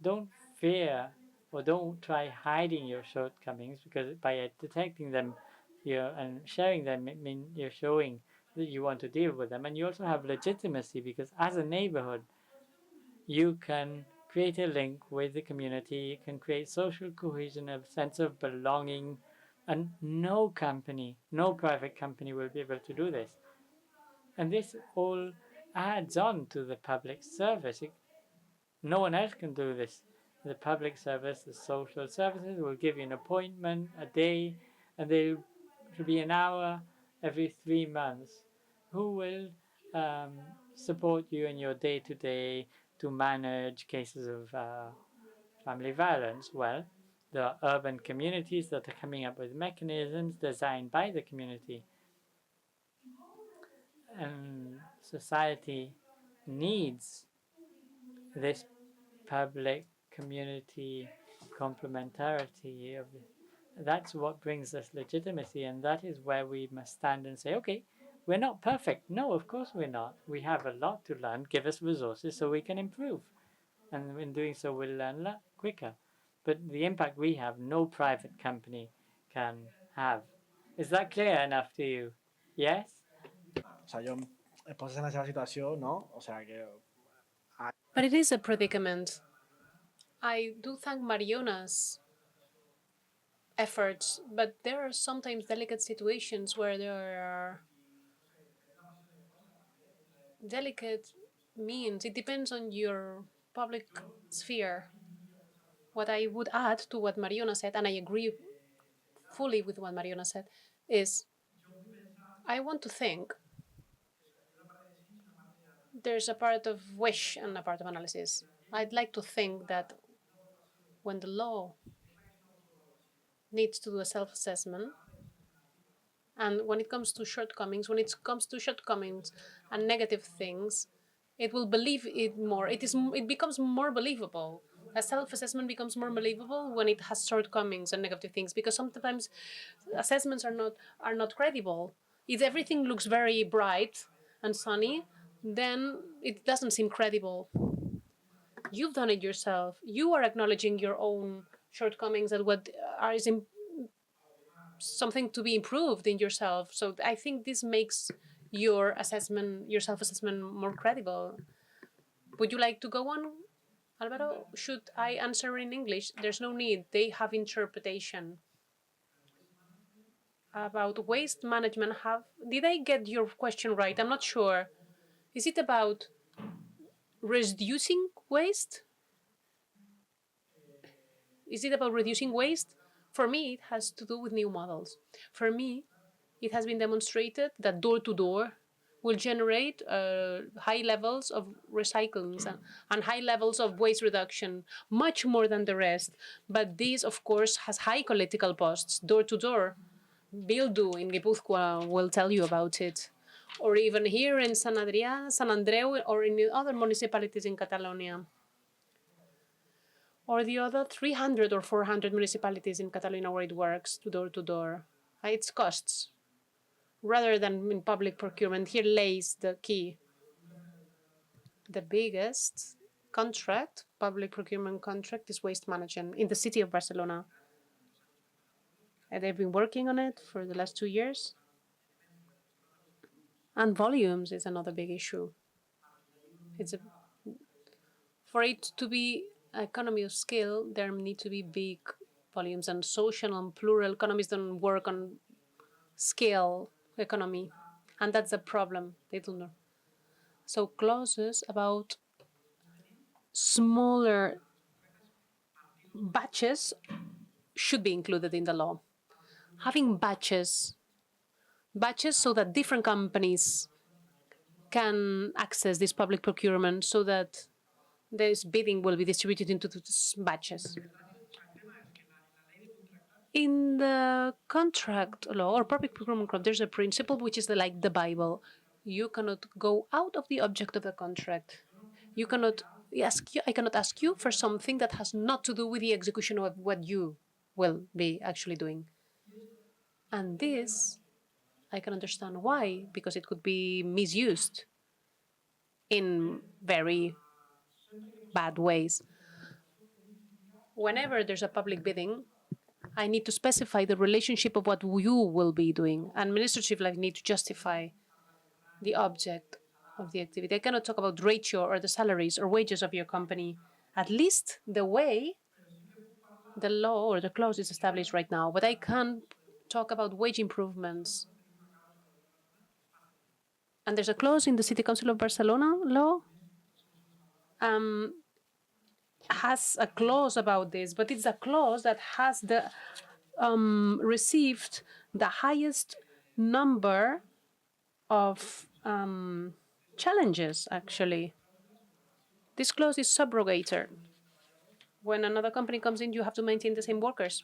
don't fear or don't try hiding your shortcomings, because by detecting them and sharing them, it means you're showing that you want to deal with them, and you also have legitimacy because as a neighborhood, you can create a link with the community, you can create social cohesion, a sense of belonging, and no company, no private company will be able to do this. And this all adds on to the public service. No one else can do this. The public service, the social services will give you an appointment, a day, and there will be an hour every 3 months. Who will support you in your day to day to manage cases of family violence? Well, there are urban communities that are coming up with mechanisms designed by the community. And society needs this public community complementarity of that's what brings us legitimacy, and that is where we must stand and say, okay, we're not perfect. No, of course we're not. We have a lot to learn. Give us resources so we can improve, and in doing so we'll learn a lot quicker. But the impact we have, no private company can have. Is that clear enough to you? Yes? O sea, yo em poses en esa situació, no? O sea, que... But it is a predicament. I do thank Mariona's efforts, but there are sometimes delicate situations where there are delicate means. It depends on your public sphere. What I would add to what Mariona said, and I agree fully with what Mariona said, is I want to think there's a part of wish and a part of analysis. I'd like to think that when the law needs to do a self assessment, and when it comes to shortcomings, and negative things, it will believe it more. It becomes more believable. A self-assessment becomes more believable when it has shortcomings and negative things, because sometimes assessments are not credible. If everything looks very bright and sunny, then it doesn't seem credible. You've done it yourself. You are acknowledging your own shortcomings and what is something to be improved in yourself. So I think this makes your self-assessment more credible. Would you like to go on, Alvaro? Should I answer in English? There's no need. They have interpretation. About waste management, did I get your question right? I'm not sure. Is it about reducing waste? Is it about reducing waste? For me, it has to do with new models. For me, it has been demonstrated that door to door will generate high levels of recycling and high levels of waste reduction, much more than the rest. But this, of course, has high political costs, door to door. Bildu in Guipúzcoa will tell you about it. Or even here in San Adrià, San Andreu, or in other municipalities in Catalonia. Or the other 300 or 400 municipalities in Catalonia where it works door to door. Its costs, rather than in public procurement. Here lays the key. The biggest contract, public procurement contract, is waste management in the city of Barcelona. And they've been working on it for the last 2 years. And volumes is another big issue. For it to be economy of scale, there need to be big volumes, and social and plural economies don't work on scale economy, and that's a problem. They don't know. So clauses about smaller batches should be included in the law. Having batches so that different companies can access this public procurement, so that this bidding will be distributed into these batches. In the contract law or public procurement law, there's a principle which is like the Bible. You cannot go out of the object of the contract. You cannot I cannot ask you for something that has not to do with the execution of what you will be actually doing. And this, I can understand why, because it could be misused in very bad ways. Whenever there's a public bidding, I need to specify the relationship of what you will be doing. And administrative like need to justify the object of the activity. I cannot talk about ratio or the salaries or wages of your company, at least the way the law or the clause is established right now. But I can talk about wage improvements. And there's a clause in the City Council of Barcelona law has a clause about this, but it's a clause that has received the highest number of challenges, actually. This clause is subrogator. When another company comes in, you have to maintain the same workers,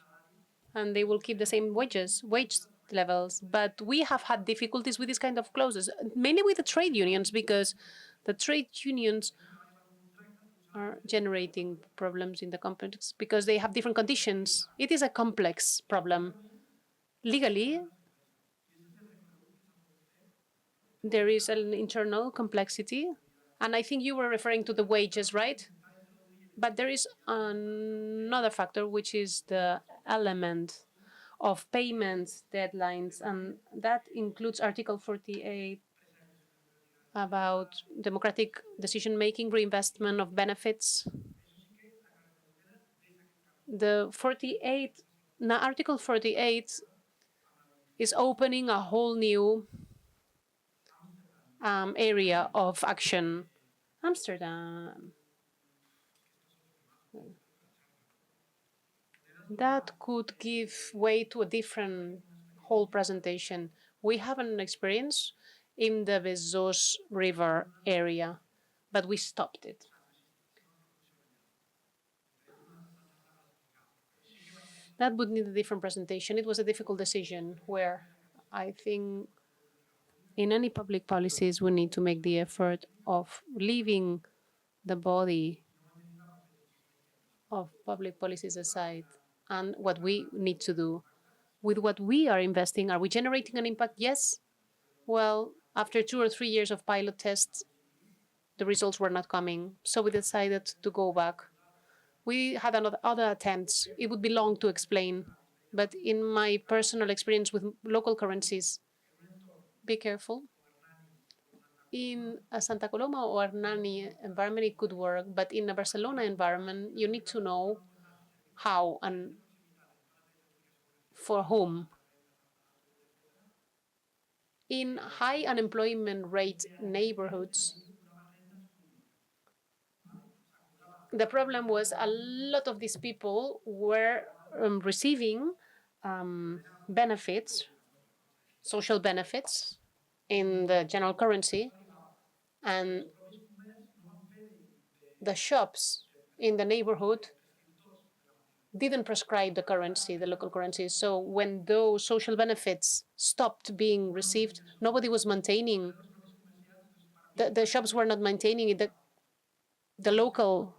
and they will keep the same wage levels. But we have had difficulties with this kind of clauses, mainly with the trade unions, because the trade unions are generating problems in the companies because they have different conditions. It is a complex problem. Legally, there is an internal complexity, and I think you were referring to the wages, right? But there is another factor, which is the element of payments deadlines, and that includes Article 48 about democratic decision-making, reinvestment of benefits. The 48, now Article 48 is opening a whole new area of action. Amsterdam. That could give way to a different whole presentation. We have an experience in the Bezos River area, but we stopped it. That would need a different presentation. It was a difficult decision where I think in any public policies, we need to make the effort of leaving the body of public policies aside and what we need to do. With what we are investing, are we generating an impact? Yes. Well, after 2 or 3 years of pilot tests, the results were not coming. So we decided to go back. We had other attempts. It would be long to explain. But in my personal experience with local currencies, be careful. In a Santa Coloma or Hernani environment, it could work. But in a Barcelona environment, you need to know how and for whom. In high unemployment rate neighborhoods, the problem was a lot of these people were receiving benefits, social benefits, in the general currency, and the shops in the neighborhood didn't prescribe the currency, the local currency. So when those social benefits stopped being received, nobody was maintaining, the shops were not maintaining it. The local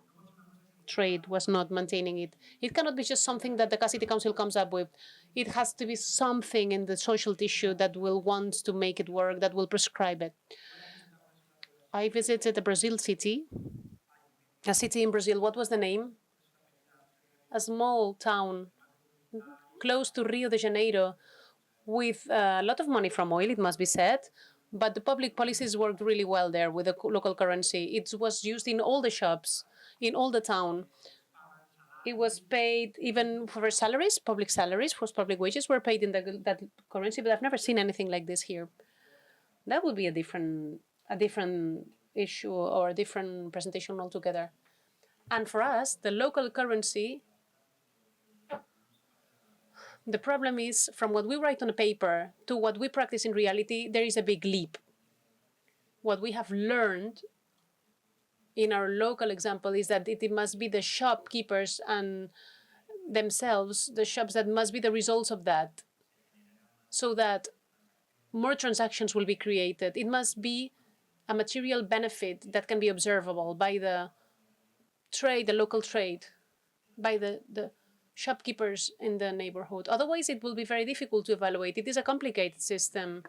trade was not maintaining it. It cannot be just something that the city council comes up with. It has to be something in the social tissue that will want to make it work, that will prescribe it. I visited a Brazil city, a city in Brazil. What was the name? A small town close to Rio de Janeiro, with a lot of money from oil, it must be said. But the public policies worked really well there with the local currency. It was used in all the shops, in all the town. It was paid even for salaries, public salaries, for public wages were paid in that currency. But I've never seen anything like this here. That would be a different issue or a different presentation altogether. And for us, the local currency, the problem is from what we write on a paper to what we practice in reality, there is a big leap. What we have learned in our local example is that it must be the shopkeepers and themselves, the shops, that must be the results of that, so that more transactions will be created. It must be a material benefit that can be observable by the trade, the local trade, by the shopkeepers in the neighborhood. Otherwise, it will be very difficult to evaluate. It is a complicated system.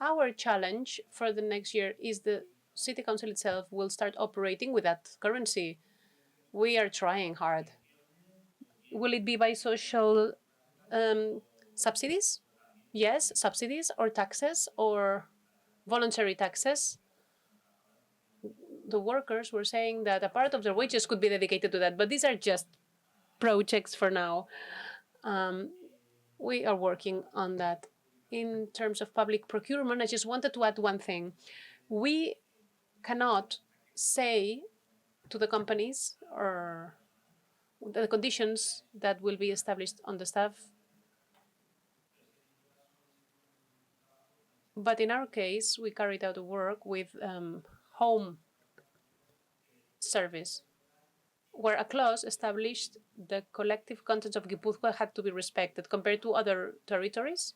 Our challenge for the next year is the city council itself will start operating with that currency. We are trying hard. Will it be by social subsidies? Yes, subsidies or taxes or voluntary taxes. The workers were saying that a part of their wages could be dedicated to that, but these are just projects for now. We are working on that. In terms of public procurement, I just wanted to add one thing. We cannot say to the companies or the conditions that will be established on the staff. But in our case, we carried out the work with home service, where a clause established the collective contents of Gipuzkoa had to be respected compared to other territories.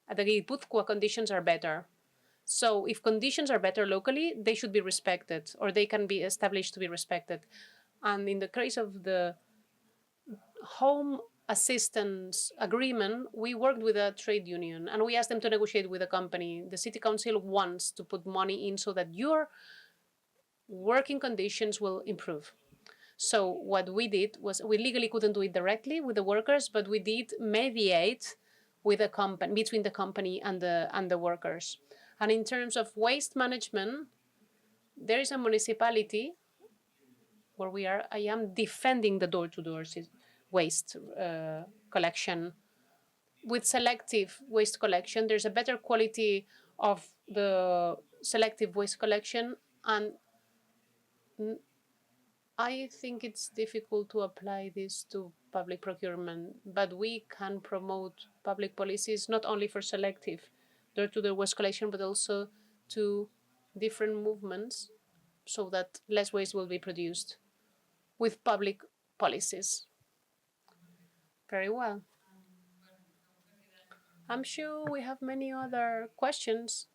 The Gipuzkoa conditions are better. So if conditions are better locally, they should be respected, or they can be established to be respected. And in the case of the home assistance agreement, we worked with a trade union and we asked them to negotiate with a company. The city council wants to put money in so that your working conditions will improve. So what we did was, we legally couldn't do it directly with the workers, but we did mediate with a company, between the company and the workers. And in terms of waste management, there is a municipality where I am defending the door-to-door waste collection. With selective waste collection, there's a better quality of the selective waste collection, and I think it's difficult to apply this to public procurement, but we can promote public policies not only for selective door-to-door waste collection, but also to different movements so that less waste will be produced with public policies. Very well. I'm sure we have many other questions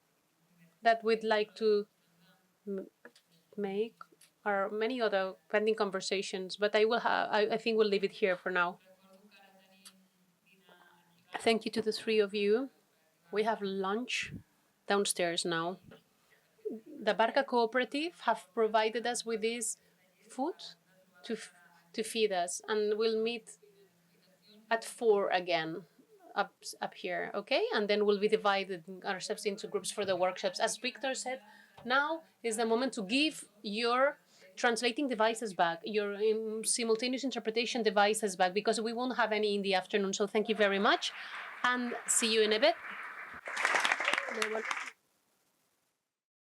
that we'd like to make, or many other pending conversations, but I think we'll leave it here for now. Thank you to the three of you. We have lunch downstairs now. The Barca Cooperative have provided us with this food to feed us, and we'll meet at 4 again up here, okay? And then we'll be divided ourselves into groups for the workshops. As Victor said, now is the moment to give your translating devices back, your simultaneous interpretation devices back, because we won't have any in the afternoon. So thank you very much, and see you in a bit.